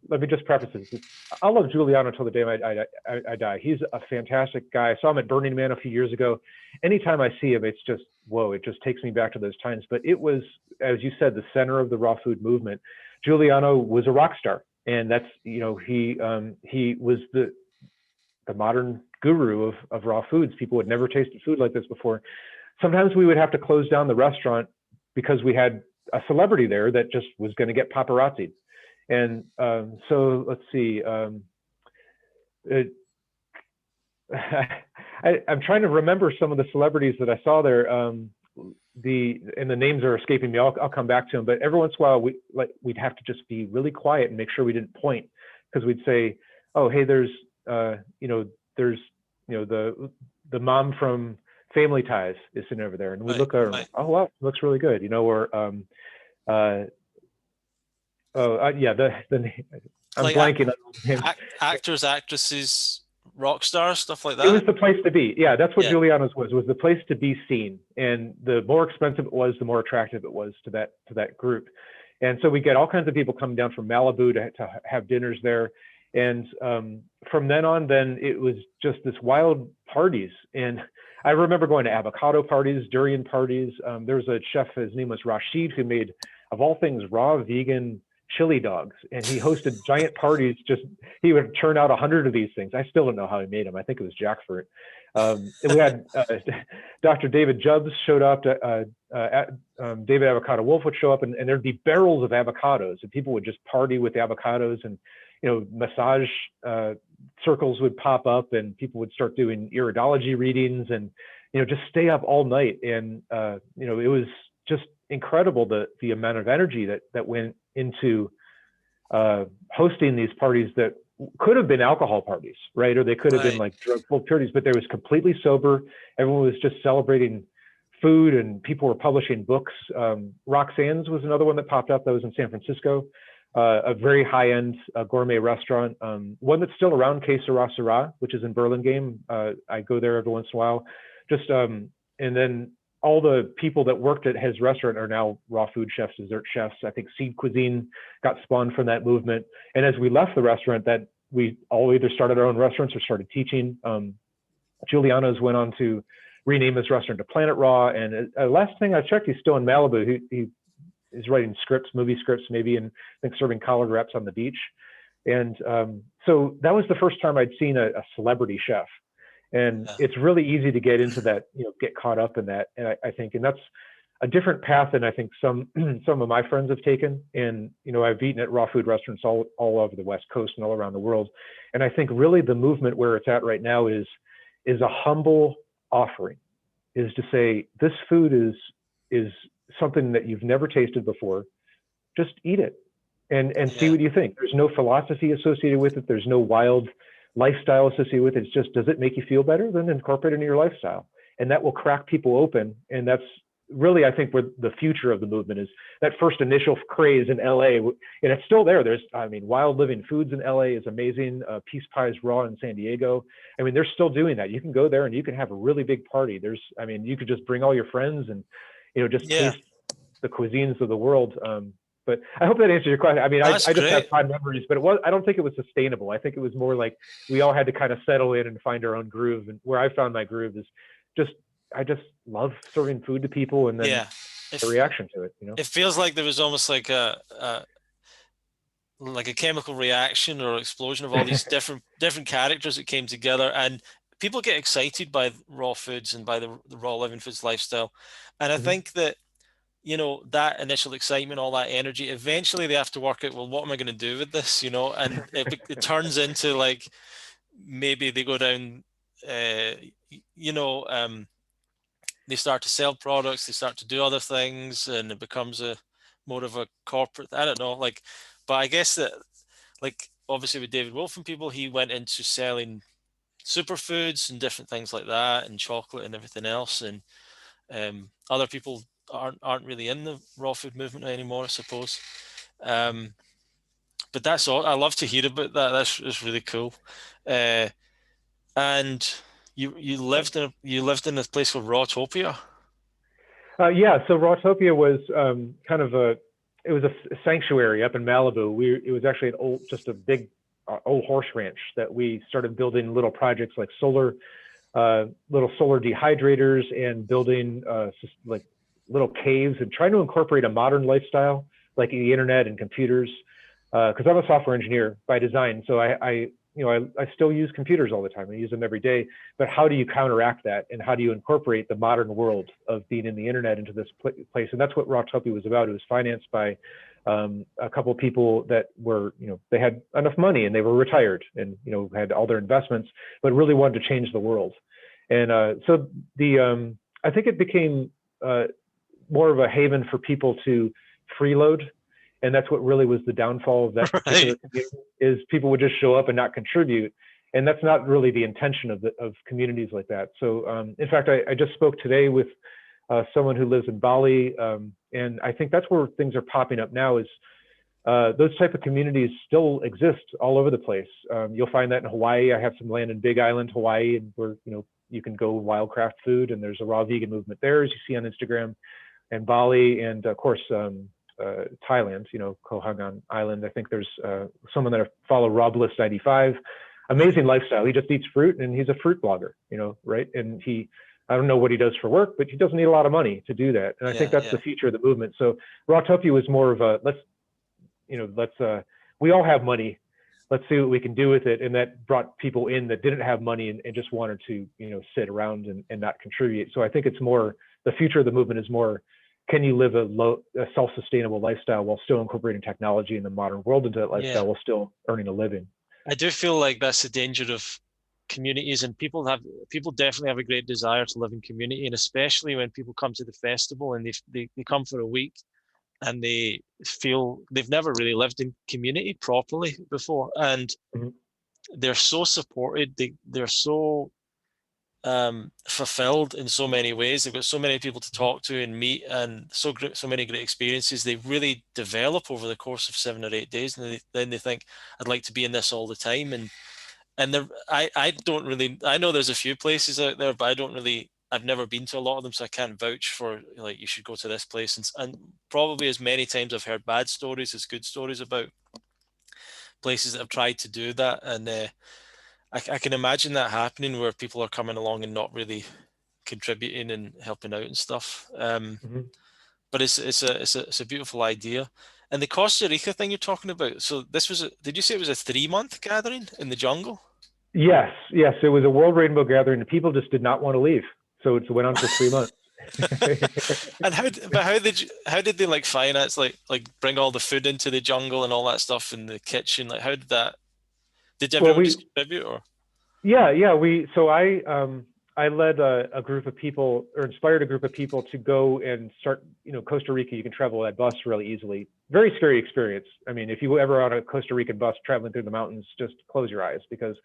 let me just preface this. I'll love Juliano until the day I die. He's a fantastic guy. I saw him at Burning Man a few years ago. Anytime I see him, it's just, whoa, it just takes me back to those times. But it was, as you said, the center of the raw food movement. Juliano was a rock star. And that's, he was the modern guru of raw foods. People had never tasted food like this before. Sometimes we would have to close down the restaurant because we had a celebrity there that just was going to get paparazzi'd. And so let's see. I'm trying to remember some of the celebrities that I saw there. The names are escaping me. I'll come back to them. But every once in a while, we'd have to just be really quiet and make sure we didn't point, because we'd say, "Oh, hey, there's the mom from Family Ties is sitting over there," and we look at her, oh wow, looks really good, or I'm like blanking on actors, actresses, rock stars, stuff like that. It was the place to be. Yeah, that's what Juliano's was the place to be seen. And the more expensive it was, the more attractive it was to that group. And so we get all kinds of people coming down from Malibu to have dinners there. And from then on, then it was just this wild parties. And I remember going to avocado parties, durian parties. There was a chef, his name was Rashid, who made, of all things, raw vegan chili dogs. And he hosted giant parties. He would churn out 100 of these things. I still don't know how he made them. I think it was jackfruit. We had Dr. David Jubbs showed up. David Avocado Wolf would show up, and there'd be barrels of avocados, and people would just party with the avocados, and massage circles would pop up, and people would start doing iridology readings, and just stay up all night. And it was just incredible the amount of energy that went into hosting these parties that could have been alcohol parties, right? Or they could have been Right. like drug-full parties, but they was completely sober. Everyone was just celebrating food, and people were publishing books. Roxanne's was another one that popped up that was in San Francisco, a very high-end gourmet restaurant. One that's still around, Que Sera Sera, which is in Burlingame. I go there every once in a while. And then all the people that worked at his restaurant are now raw food chefs, dessert chefs. I think Seed Cuisine got spawned from that movement. And as we left the restaurant, that we all either started our own restaurants or started teaching. Juliano's went on to rename his restaurant to Planet Raw. And last thing I checked, he's still in Malibu. He is writing scripts, movie scripts, maybe, and I think serving collard wraps on the beach. And so that was the first time I'd seen a celebrity chef. And it's really easy to get into that, get caught up in that. And I think, and that's a different path than I think some of my friends have taken. And, I've eaten at raw food restaurants all over the West Coast and all around the world. And I think really the movement where it's at right now is a humble offering, is to say, this food is something that you've never tasted before. Just eat it and see what you think. There's no philosophy associated with it. There's no wild lifestyle associated with it. It's just, does it make you feel better? Then incorporate it into your lifestyle, and that will crack people open. And that's really, I think, where the future of the movement is. That first initial craze in LA, and it's still there. There's, Wild Living Foods in LA is amazing. Peace Pies Raw in San Diego. They're still doing that. You can go there and you can have a really big party. You could just bring all your friends and, just taste the cuisines of the world. But I hope that answers your question. I just have fond memories, but I don't think it was sustainable. I think it was more like we all had to kind of settle in and find our own groove. And where I found my groove is I just love serving food to people, and then the reaction to it. It feels like there was almost like a chemical reaction or explosion of all these different characters that came together, and people get excited by raw foods and by the raw living foods lifestyle. And I think that, that initial excitement, all that energy, eventually they have to work out, well, what am I going to do with this? And it turns into like, maybe they go down, they start to sell products, they start to do other things, and it becomes more of a corporate, I don't know, but I guess that, obviously with David Wolf and people, he went into selling superfoods and different things like that, and chocolate and everything else. And other people aren't really in the raw food movement anymore, I suppose. But that's all. I love to hear about that. That's really cool. And you lived in a place called Rawtopia. So Rawtopia was it was a sanctuary up in Malibu. It was actually a big old horse ranch that we started building little projects like little solar dehydrators, and building little caves, and trying to incorporate a modern lifestyle like the internet and computers. Because I'm a software engineer by design, so I still use computers all the time. I use them every day. But how do you counteract that, and how do you incorporate the modern world of being in the internet into this place? And that's what Rawtopia was about. It was financed by a couple of people that were, they had enough money and they were retired and, had all their investments, but really wanted to change the world. And so I think it became more of a haven for people to freeload. And that's what really was the downfall of that particular community, is people would just show up and not contribute. And that's not really the intention of communities like that. So in fact, I just spoke today with someone who lives in Bali. And I think that's where things are popping up now, is those type of communities still exist all over the place. You'll find that in Hawaii. I have some land in Big Island, Hawaii, and where, you can go wildcraft food, and there's a raw vegan movement there, as you see on Instagram, and Bali, and of course, Thailand, Koh Phangan Island. I think there's someone that I follow, Rob Bliss 95, amazing lifestyle. He just eats fruit, and he's a fruit blogger, right? And I don't know what he does for work, but he doesn't need a lot of money to do that. And I think that's the future of the movement. So Rawtopia was more of a, we all have money. Let's see what we can do with it. And that brought people in that didn't have money and just wanted to, sit around and not contribute. So I think it's more, the future of the movement is more, can you live a self-sustainable lifestyle while still incorporating technology in the modern world into that lifestyle while still earning a living? I do feel like that's the danger of communities, and people definitely have a great desire to live in community, and especially when people come to the festival and they come for a week, and they feel they've never really lived in community properly before, and Mhm. they're so supported. They're so fulfilled in so many ways. They've got so many people to talk to and meet, and so many great experiences. They really develop over the course of 7 or 8 days, and then they think, "I'd like to be in this all the time." And I don't really, I know there's a few places out there, but I don't really. I've never been to a lot of them, so I can't vouch for like you should go to this place. And probably as many times I've heard bad stories as good stories about places that have tried to do that, and I can imagine that happening where people are coming along and not really contributing and helping out and stuff. Mhm. But it's a beautiful idea. And the Costa Rica thing you're talking about. So this was did you say it was a 3 month gathering in the jungle? Yes, yes, it was a World Rainbow Gathering, and people just did not want to leave, so it went on for 3 months. And how did they like finance like bring all the food into the jungle and all that stuff in the kitchen? Like how did that did Well, everyone just contribute or yeah, I led a group of people, or inspired a group of people to go and start, Costa Rica. You can travel by bus really easily. Very scary experience. I mean, if you were ever on a Costa Rican bus traveling through the mountains, just close your eyes, because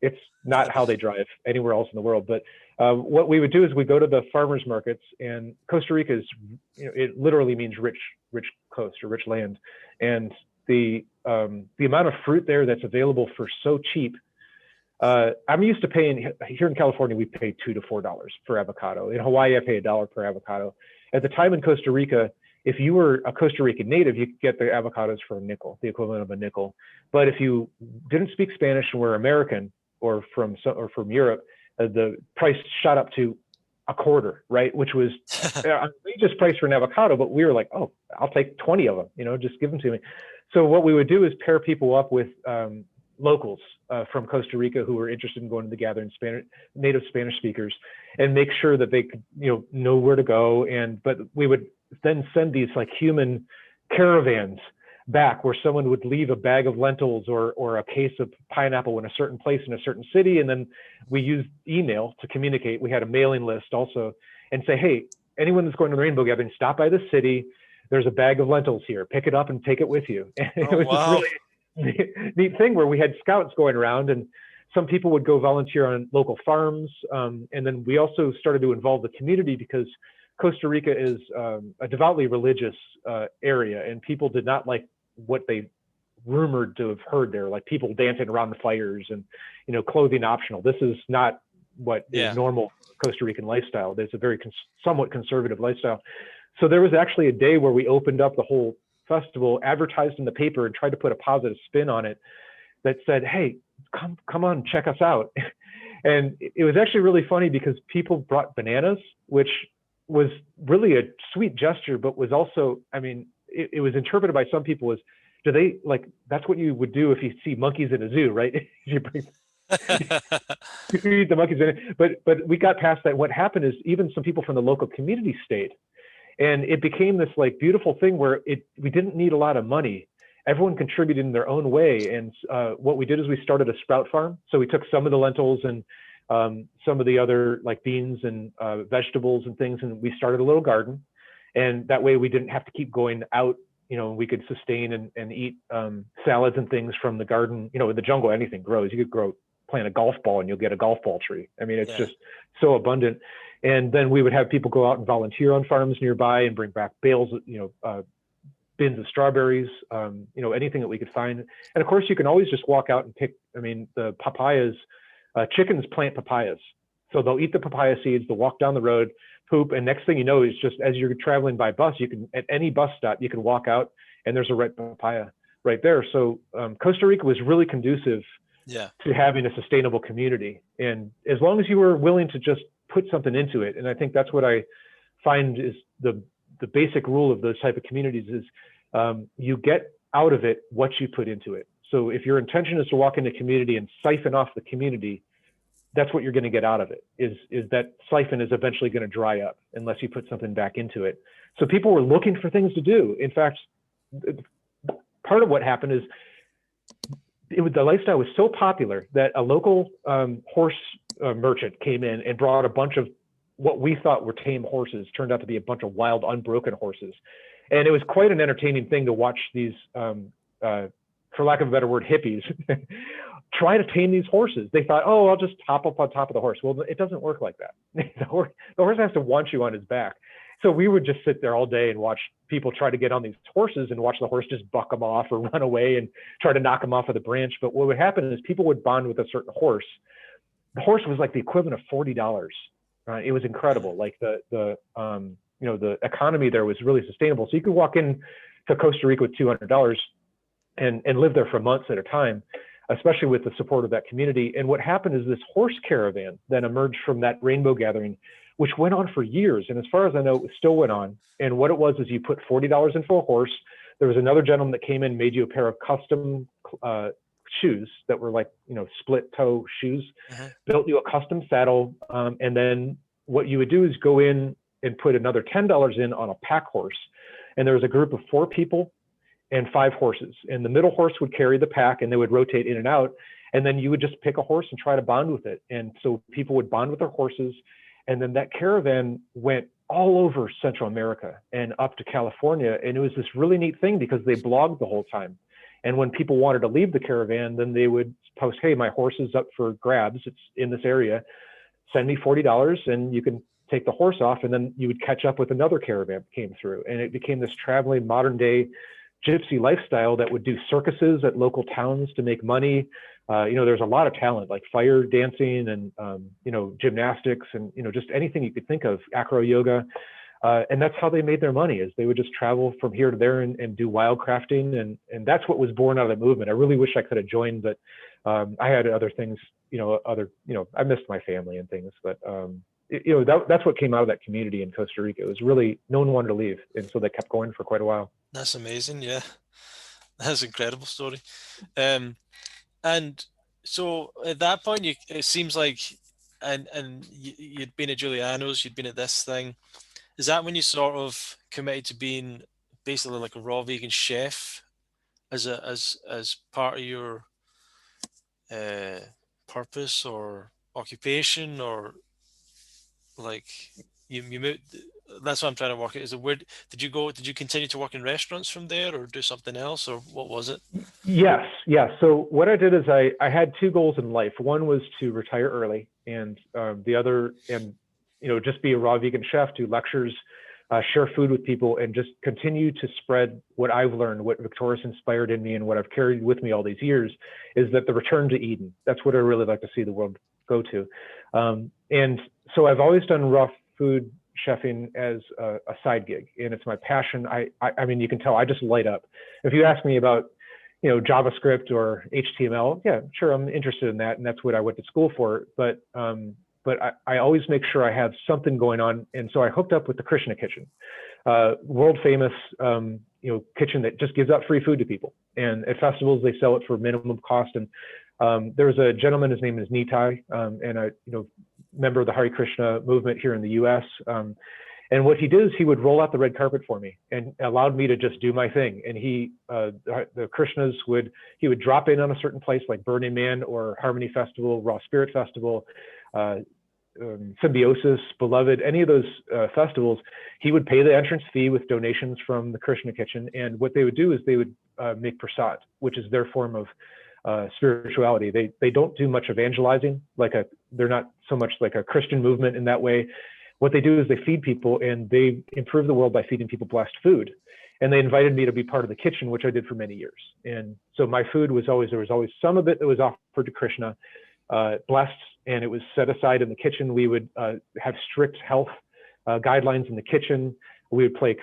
it's not how they drive anywhere else in the world. But what we would do is we go to the farmers markets, and Costa Rica is, it literally means rich coast or rich land, and the amount of fruit there that's available for so cheap. I'm used to paying here in California. We pay $2 to $4 for avocado. In Hawaii, I pay $1 per avocado. At the time in Costa Rica, if you were a Costa Rican native, you could get the avocados for a nickel, the equivalent of a nickel. But if you didn't speak Spanish and were American or from Europe, the price shot up to a quarter, right? Which was an outrageous price for an avocado. But we were like, oh, I'll take 20 of them. Just give them to me. So what we would do is pair people up with locals from Costa Rica who were interested in going to the gathering, native Spanish speakers, and make sure that they could, know where to go. But we would then send these like human caravans back, where someone would leave a bag of lentils or a case of pineapple in a certain place in a certain city, and then we used email to communicate. We had a mailing list also, and say, hey, anyone that's going to the Rainbow Gathering, stop by the city. There's a bag of lentils here. Pick it up and take it with you. And it was this really neat thing where we had scouts going around, and some people would go volunteer on local farms. And then we also started to involve the community, because Costa Rica is a devoutly religious area, and people did not like what they rumored to have heard there, like people dancing around the fires and, clothing optional. This is not what is normal Costa Rican lifestyle. There's a very somewhat conservative lifestyle. So there was actually a day where we opened up the whole festival, advertised in the paper, and tried to put a positive spin on it that said, hey, come on, check us out. And it was actually really funny, because people brought bananas, which was really a sweet gesture, but was also, I mean, it was interpreted by some people as, do they like, that's what you would do if you see monkeys in a zoo, right? You eat the monkeys in it. But we got past that. What happened is even some people from the local community stayed. And it became this like beautiful thing where we didn't need a lot of money. Everyone contributed in their own way. And what we did is we started a sprout farm. So we took some of the lentils and some of the other like beans and vegetables and things, and we started a little garden. And that way we didn't have to keep going out. We could sustain and eat salads and things from the garden. In the jungle, anything grows. You could plant a golf ball and you'll get a golf ball tree. I mean, it's just so abundant. And then we would have people go out and volunteer on farms nearby and bring back bales, bins of strawberries, anything that we could find. And of course, you can always just walk out and pick. I mean, the papayas, chickens plant papayas. So they'll eat the papaya seeds, they'll walk down the road, poop, and next thing you know is just as you're traveling by bus, you can, at any bus stop, you can walk out and there's a ripe papaya right there. So Costa Rica was really conducive to having a sustainable community. And as long as you were willing to just put something into it, and I think that's what I find is the basic rule of those type of communities is you get out of it what you put into it. So if your intention is to walk into community and siphon off the community, that's what you're going to get out of it, is that siphon is eventually going to dry up unless you put something back into it. So people were looking for things to do. In fact, part of what happened is the lifestyle was so popular that a local horse merchant came in and brought a bunch of what we thought were tame horses, turned out to be a bunch of wild, unbroken horses. And it was quite an entertaining thing to watch these, for lack of a better word, hippies try to tame these horses. They thought, oh, I'll just hop up on top of the horse. Well, it doesn't work like that. The horse has to want you on his back. So we would just sit there all day and watch people try to get on these horses and watch the horse just buck them off or run away and try to knock them off of the branch. But what would happen is people would bond with a certain horse. The horse was like the equivalent of $40. Right? It was incredible. Like the economy there was really sustainable. So you could walk in to Costa Rica with $200 and live there for months at a time, especially with the support of that community. And what happened is this horse caravan then emerged from that rainbow gathering, which went on for years. And as far as I know, it still went on. And what it was is you put $40 in for a horse. There was another gentleman that came in, made you a pair of custom shoes that were like, split toe shoes, built you a custom saddle. And then what you would do is go in and put another $10 in on a pack horse. And there was a group of 4 people and 5 horses. And the middle horse would carry the pack and they would rotate in and out. And then you would just pick a horse and try to bond with it. And so people would bond with their horses. And then that caravan went all over Central America and up to California. And it was this really neat thing because they blogged the whole time. And when people wanted to leave the caravan, then they would post, hey, my horse is up for grabs. It's in this area. Send me $40 and you can take the horse off. And then you would catch up with another caravan that came through. And it became this traveling modern day gypsy lifestyle that would do circuses at local towns to make money. There's a lot of talent like fire dancing and, gymnastics and, just anything you could think of, acro yoga. And that's how they made their money is they would just travel from here to there and do wildcrafting. And that's what was born out of the movement. I really wish I could have joined, but I had other things, I missed my family and things, but that's what came out of that community in Costa Rica. It was really, no one wanted to leave. And so they kept going for quite a while. That's amazing. Yeah. That's an incredible story. And so at that point, it seems like, and you'd been at Juliano's, you'd been at this thing. Is that when you sort of committed to being basically like a raw vegan chef as part of your purpose or occupation, or like you moved? That's what I'm trying to work out. Is it where did you continue to work in restaurants from there or do something else, or what was it? Yes. Yeah. So what I did is I had 2 goals in life. One was to retire early and the other, and, just be a raw vegan chef, do lectures, share food with people and just continue to spread what I've learned, what Viktoras inspired in me and what I've carried with me all these years is that the return to Eden. That's what I really like to see the world go to. And so I've always done raw food chefing as a side gig, and it's my passion. I mean, you can tell I just light up. If you ask me about, JavaScript or HTML, yeah, sure, I'm interested in that, and that's what I went to school for. But I always make sure I have something going on, and so I hooked up with the Krishna Kitchen, world famous, kitchen that just gives out free food to people. And at festivals, they sell it for minimum cost. And there's a gentleman, his name is Nitai, and a member of the Hare Krishna movement here in the U.S. And what he did is he would roll out the red carpet for me and allowed me to just do my thing. And the Krishnas he would drop in on a certain place like Burning Man or Harmony Festival, Raw Spirit Festival, Symbiosis, Beloved, any of those festivals. He would pay the entrance fee with donations from the Krishna Kitchen. And what they would do is they would make prasad, which is their form of spirituality. They don't do much evangelizing, they're not so much like a Christian movement in that way. What they do is they feed people and they improve the world by feeding people blessed food. And they invited me to be part of the kitchen, which I did for many years. And so my food was always some of it that was offered to Krishna, blessed, and it was set aside in the kitchen. We would have strict health guidelines in the kitchen. We would play,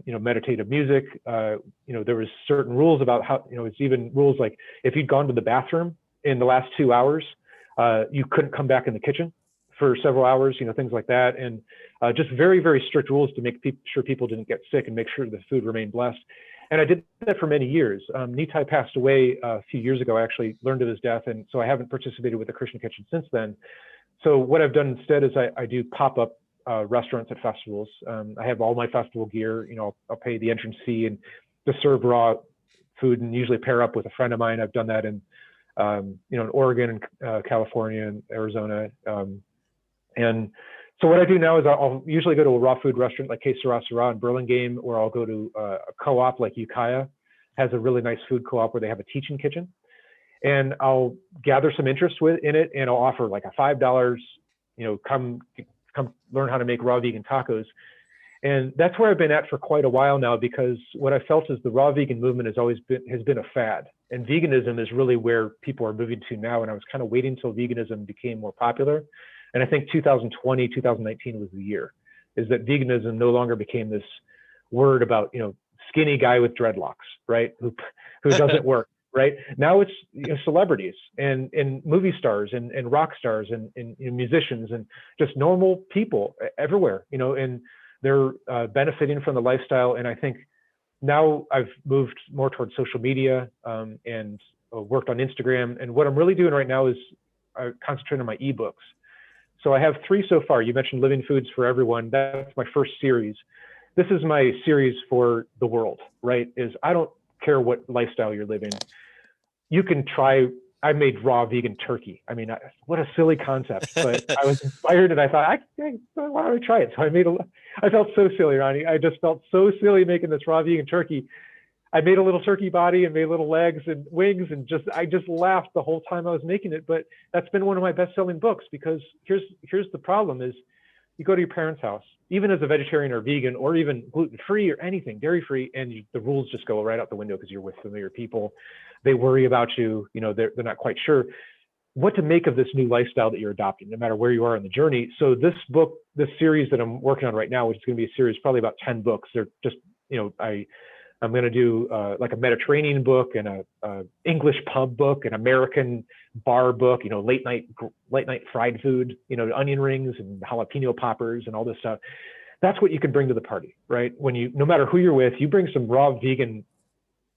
meditative music. There was certain rules about how, it's even rules like if you'd gone to the bathroom in the last 2 hours, you couldn't come back in the kitchen for several hours, things like that. And just very, very strict rules to make sure people didn't get sick and make sure the food remained blessed. And I did that for many years. Nitai passed away a few years ago. I actually learned of his death. And so I haven't participated with the Krishna Kitchen since then. So what I've done instead is I do pop-up restaurants at festivals. I have all my festival gear. I'll pay the entrance fee and just serve raw food and usually pair up with a friend of mine. I've done that in Oregon and California and Arizona. And So what I do now is I'll usually go to a raw food restaurant like Que Sera Sera in Burlingame, or I'll go to a co-op like Ukiah has a really nice food co-op where they have a teaching kitchen, and I'll gather some interest in it, and I'll offer like a $5, come learn how to make raw vegan tacos. And that's where I've been at for quite a while now, because what I felt is the raw vegan movement has been a fad, and veganism is really where people are moving to now. And I was kind of waiting until veganism became more popular. And I think 2020, 2019 was the year, is that veganism no longer became this word about, skinny guy with dreadlocks, right? Who doesn't work, right? Now it's celebrities and movie stars and rock stars and musicians and just normal people everywhere, and they're benefiting from the lifestyle. And I think now I've moved more towards social media and worked on Instagram. And what I'm really doing right now is concentrating on my ebooks. So I have 3 so far. You mentioned Living Foods for Everyone. That's my first series. This is my series for the world, right? I don't care what lifestyle you're living. You can try. I made raw vegan turkey. I mean, what a silly concept, but I was inspired and I thought, why don't I try it? So I felt so silly, Ronnie. I just felt so silly making this raw vegan turkey. I made a little turkey body and made little legs and wings, and I just laughed the whole time I was making it. But that's been one of my best-selling books, because here's the problem: is you go to your parents' house, even as a vegetarian or vegan or even gluten-free or anything, dairy-free, and the rules just go right out the window because you're with familiar people. They worry about you. They're not quite sure what to make of this new lifestyle that you're adopting, no matter where you are in the journey. So this book, this series that I'm working on right now, which is going to be a series probably about 10 books. They're just, I'm going to do like a Mediterranean book and a English pub book, an American bar book, late night fried food, onion rings and jalapeno poppers and all this stuff. That's what you can bring to the party, right? No matter who you're with, you bring some raw vegan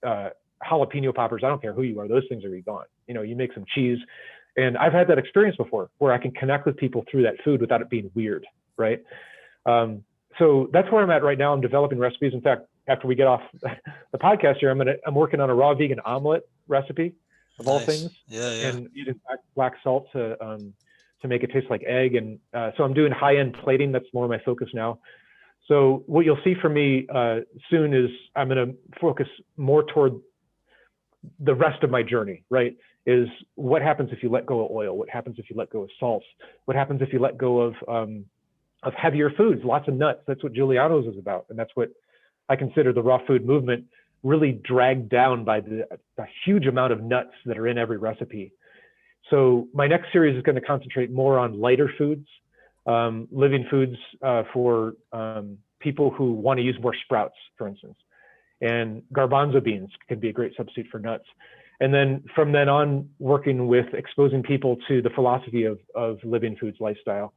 jalapeno poppers. I don't care who you are; those things are gone. You make some cheese, and I've had that experience before where I can connect with people through that food without it being weird, right? So that's where I'm at right now. I'm developing recipes. In fact, after we get off the podcast here, I'm working on a raw vegan omelet recipe of all things, and using black salt to make it taste like egg. And so I'm doing high-end plating. That's more my focus now. So what you'll see from me soon is I'm going to focus more toward the rest of my journey, right? Is what happens if you let go of oil? What happens if you let go of salts? What happens if you let go of heavier foods, lots of nuts? That's what Juliano's is about. And that's what I consider the raw food movement really dragged down by the huge amount of nuts that are in every recipe. So my next series is going to concentrate more on lighter foods, living foods for people who want to use more sprouts, for instance. And garbanzo beans could be a great substitute for nuts. And then from then on, working with exposing people to the philosophy of living foods lifestyle.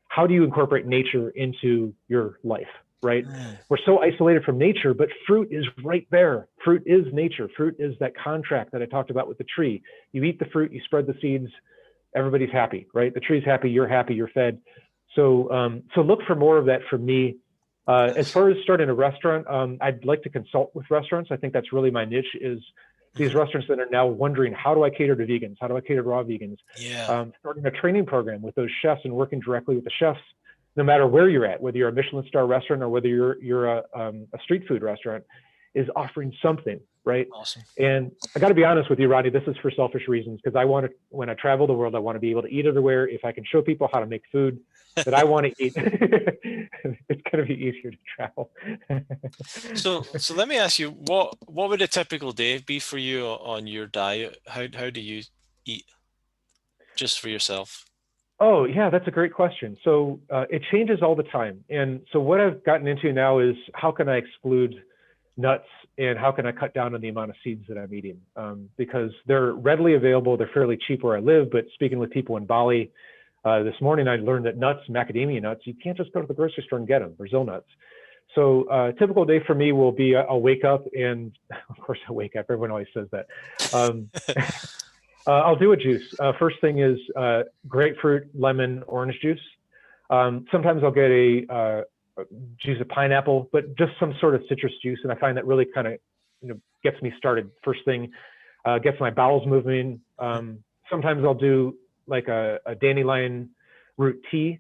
How do you incorporate nature into your life, right? We're so isolated from nature, but fruit is right there. Fruit is nature. Fruit is that contract that I talked about with the tree. You eat the fruit, you spread the seeds, everybody's happy, right? The tree's happy, you're fed. So look for more of that from me. As far as starting a restaurant, I'd like to consult with restaurants. I think that's really my niche, is these restaurants that are now wondering, how do I cater to vegans? How do I cater to raw vegans? Starting a training program with those chefs and working directly with the chefs, no matter where you're at, whether you're a Michelin star restaurant or whether you're a street food restaurant, is offering something, right? Awesome. And I got to be honest with you, Rodney, this is for selfish reasons, because when I travel the world, I want to be able to eat everywhere. If I can show people how to make food that I want to eat, it's going to be easier to travel. So let me ask you, what would a typical day be for you on your diet? How do you eat, just for yourself? Oh, yeah, that's a great question. So it changes all the time. And so what I've gotten into now is, how can I exclude nuts and how can I cut down on the amount of seeds that I'm eating? Because they're readily available. They're fairly cheap where I live, but speaking with people in Bali this morning, I learned that nuts, macadamia nuts, you can't just go to the grocery store and get them, Brazil nuts. So a typical day for me will be, I'll wake up, and of course I wake up, everyone always says that. I'll do a juice. First thing is grapefruit, lemon, orange juice. Sometimes I'll get a juice of pineapple, but just some sort of citrus juice. And I find that really kind of gets me started first thing, gets my bowels moving. Sometimes I'll do like a dandelion root tea.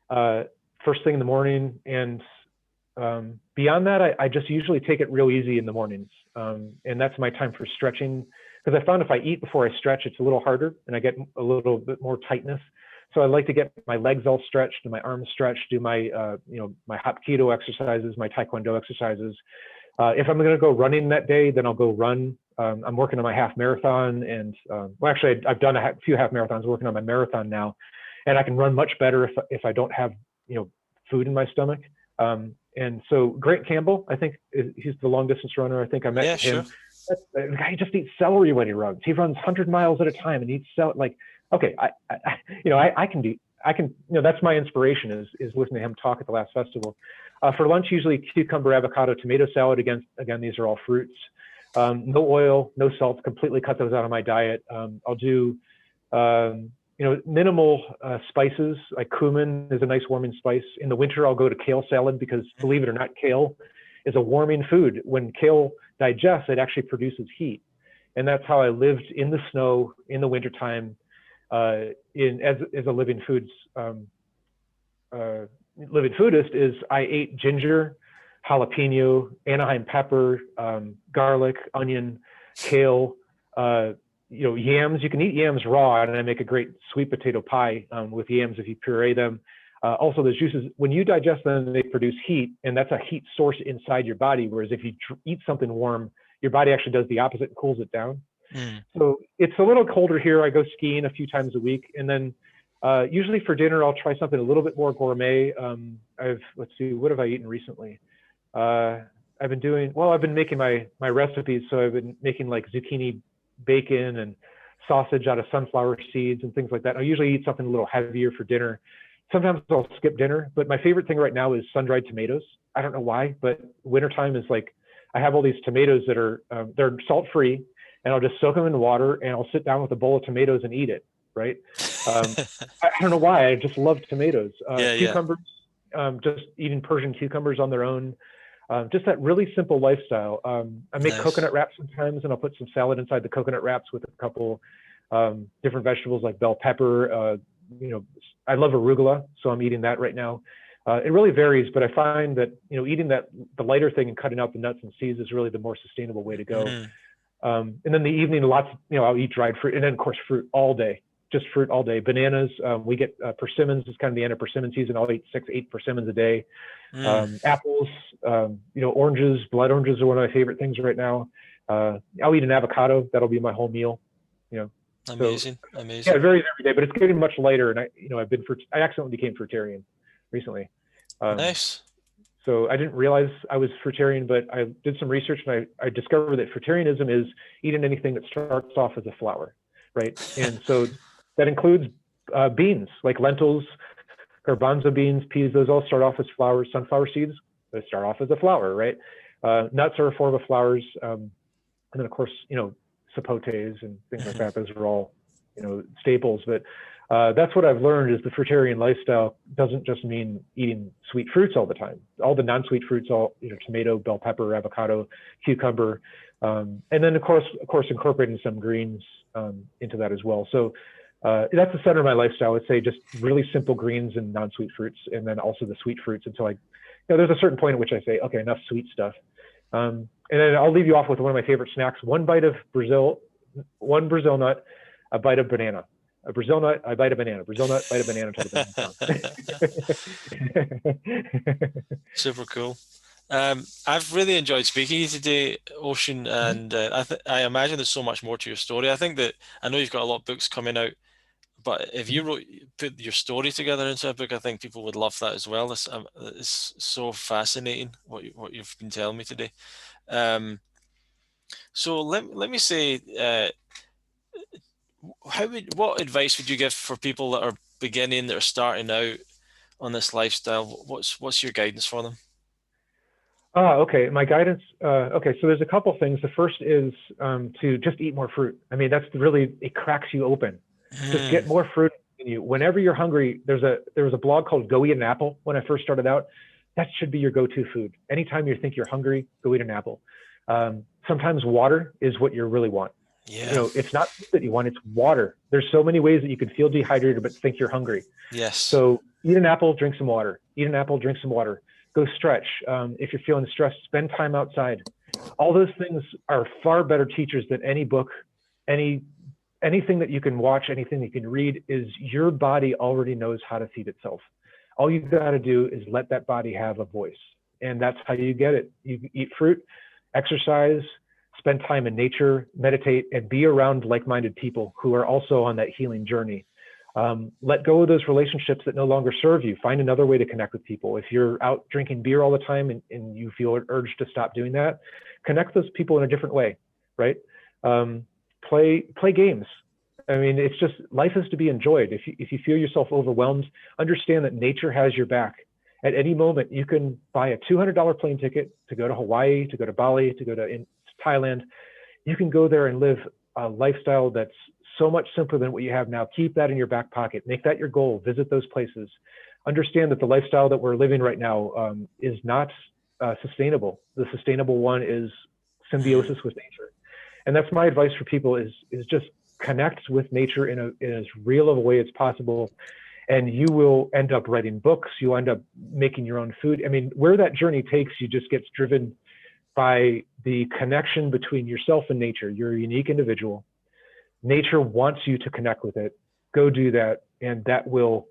first thing in the morning. And beyond that, I just usually take it real easy in the mornings. And that's my time for stretching, because I found if I eat before I stretch, it's a little harder and I get a little bit more tightness. So I like to get my legs all stretched and my arms stretched, do my, my hot keto exercises, my taekwondo exercises. If I'm going to go running that day, then I'll go run. I'm working on my half marathon, and well, actually, I've done a few half marathons, working on my marathon now, and I can run much better if I don't have food in my stomach. And so Grant Campbell, I think he's the long distance runner. I think I met him. Sure. The guy just eats celery when he runs. He runs 100 miles at a time and eats celery. Like, okay, I can do. That's my inspiration is listening to him talk at the last festival. For lunch, usually cucumber, avocado, tomato salad. Again, these are all fruits. No oil, no salt. Completely cut those out of my diet. I'll do, minimal spices. Like cumin is a nice warming spice. In the winter, I'll go to kale salad because, believe it or not, kale is a warming food. When kale digests, it actually produces heat, and that's how I lived in the snow in the wintertime. As a living foodist, is I ate ginger, jalapeno, Anaheim pepper, garlic, onion, kale, yams. You can eat yams raw, and I make a great sweet potato pie with yams if you puree them. Also, those juices, when you digest them, they produce heat, and that's a heat source inside your body. Whereas if you eat something warm, your body actually does the opposite and cools it down. So it's a little colder here. I go skiing a few times a week, and then usually for dinner, I'll try something a little bit more gourmet. Let's see, what have I eaten recently? I've been making my recipes. So I've been making like zucchini bacon and sausage out of sunflower seeds and things like that. I usually eat something a little heavier for dinner. Sometimes I'll skip dinner, but my favorite thing right now is sun-dried tomatoes. I don't know why, but wintertime is like, I have all these tomatoes that are, they're salt-free, and I'll just soak them in water, and I'll sit down with a bowl of tomatoes and eat it, right? I don't know why, I just love tomatoes. Cucumbers, just eating Persian cucumbers on their own. Just that really simple lifestyle. I make coconut wraps sometimes, and I'll put some salad inside the coconut wraps with a couple different vegetables like bell pepper. I love arugula, so I'm eating that right now. It really varies, but I find that eating the lighter thing and cutting out the nuts and seeds is really the more sustainable way to go. And then the evening, I'll eat dried fruit, and then of course fruit all day, just fruit all day. Bananas, we get persimmons. It's kind of the end of persimmon season. I'll eat 6-8 persimmons a day. Apples, oranges, blood oranges are one of my favorite things right now. I'll eat an avocado. That'll be my whole meal. Amazing. Yeah, it varies every day, but it's getting much lighter. And I accidentally became fruitarian recently. Nice. So I didn't realize I was fruitarian, but I did some research, and I discovered that fruitarianism is eating anything that starts off as a flower, right? And so that includes beans, like lentils, garbanzo beans, peas. Those all start off as flowers. Sunflower seeds, they start off as a flower, right? Nuts are a form of flowers. And then of course, sapotes and things like that. Those are all, staples. But that's what I've learned is the fruitarian lifestyle doesn't just mean eating sweet fruits all the time. All the non-sweet fruits, tomato, bell pepper, avocado, cucumber, and then of course incorporating some greens into that as well. So that's the center of my lifestyle. I would say just really simple greens and non-sweet fruits, and then also the sweet fruits until there's a certain point at which I say, okay, enough sweet stuff. And then I'll leave you off with one of my favorite snacks: one Brazil nut, a bite of banana. A Brazil nut, I bite a banana. Brazil nut, bite a banana until the banana. Super cool. I've really enjoyed speaking to you today, Ocean, and I imagine there's so much more to your story. I know you've got a lot of books coming out, but if you put your story together into a book, I think people would love that as well. It's so fascinating what you've been telling me today. So let me say, what advice would you give for people that are beginning, that are starting out on this lifestyle? What's your guidance for them? Okay. My guidance. Okay. So there's a couple things. The first is to just eat more fruit. I mean, it cracks you open. Just get more fruit in you. Whenever you're hungry, there was a blog called Go Eat an Apple when I first started out. That should be your go-to food. Anytime you think you're hungry, go eat an apple. Sometimes water is what you really want. Yeah. It's not food that you want, it's water. There's so many ways that you can feel dehydrated but think you're hungry. Yes. So eat an apple, drink some water. Eat an apple, drink some water. Go stretch. If you're feeling stressed, spend time outside. All those things are far better teachers than any book, anything that you can watch, anything you can read. Is your body already knows how to feed itself. All you've got to do is let that body have a voice. And that's how you get it. You eat fruit, exercise, spend time in nature, meditate, and be around like-minded people who are also on that healing journey. Let go of those relationships that no longer serve you. Find another way to connect with people. If you're out drinking beer all the time and you feel an urge to stop doing that, connect with those people in a different way, right? Play games. I mean, it's just, life is to be enjoyed. If you feel yourself overwhelmed, understand that nature has your back. At any moment, you can buy a $200 plane ticket to go to Hawaii, to go to Bali, to go to Thailand. You can go there and live a lifestyle that's so much simpler than what you have now. Keep that in your back pocket. Make that your goal. Visit those places. Understand that the lifestyle that we're living right now is not sustainable. The sustainable one is symbiosis with nature. And that's my advice for people is just connect with nature in as real of a way as possible. And you will end up writing books. You'll end up making your own food. I mean, where that journey takes you just gets driven by the connection between yourself and nature. You're a unique individual. Nature wants you to connect with it. Go do that, and that will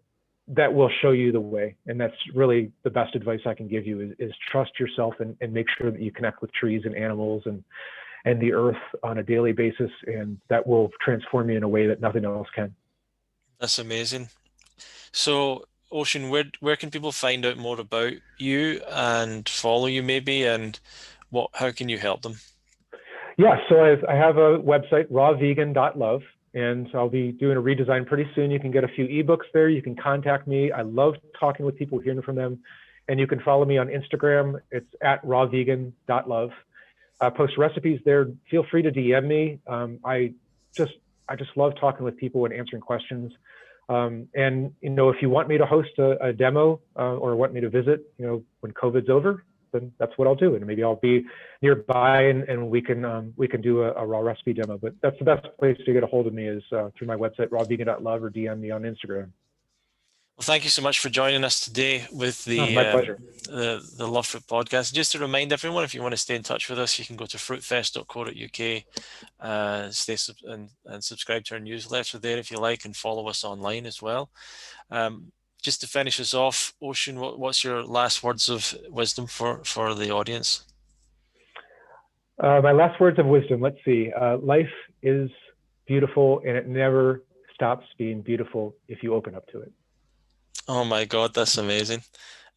show you the way. And that's really the best advice I can give you is trust yourself and make sure that you connect with trees and animals and the earth on a daily basis, and that will transform you in a way that nothing else can. That's amazing. So, Ocean, where can people find out more about you and follow you maybe, and how can you help them? Yeah, so I have a website, rawvegan.love, and I'll be doing a redesign pretty soon. You can get a few ebooks there. You can contact me. I love talking with people, hearing from them. And you can follow me on Instagram. It's at rawvegan.love. Post recipes there. Feel free to DM me. I just love talking with people and answering questions. And if you want me to host a demo or want me to visit, when COVID's over, then that's what I'll do. And maybe I'll be nearby and we can do a raw recipe demo. But that's the best place to get a hold of me is through my website, rawvegan.love, or DM me on Instagram. Well, thank you so much for joining us today with the my pleasure. The Love Fruit podcast. Just to remind everyone, if you want to stay in touch with us, you can go to fruitfest.co.uk, and subscribe to our newsletter there if you like, and follow us online as well. Just to finish us off, Ocean, what's your last words of wisdom for the audience? My last words of wisdom, let's see. Life is beautiful, and it never stops being beautiful if you open up to it. Oh my God, that's amazing.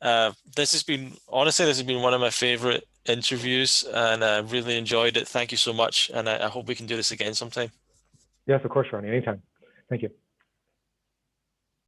This has been one of my favorite interviews, and I really enjoyed it. Thank you so much. And I hope we can do this again sometime. Yes, of course, Ronnie, anytime. Thank you.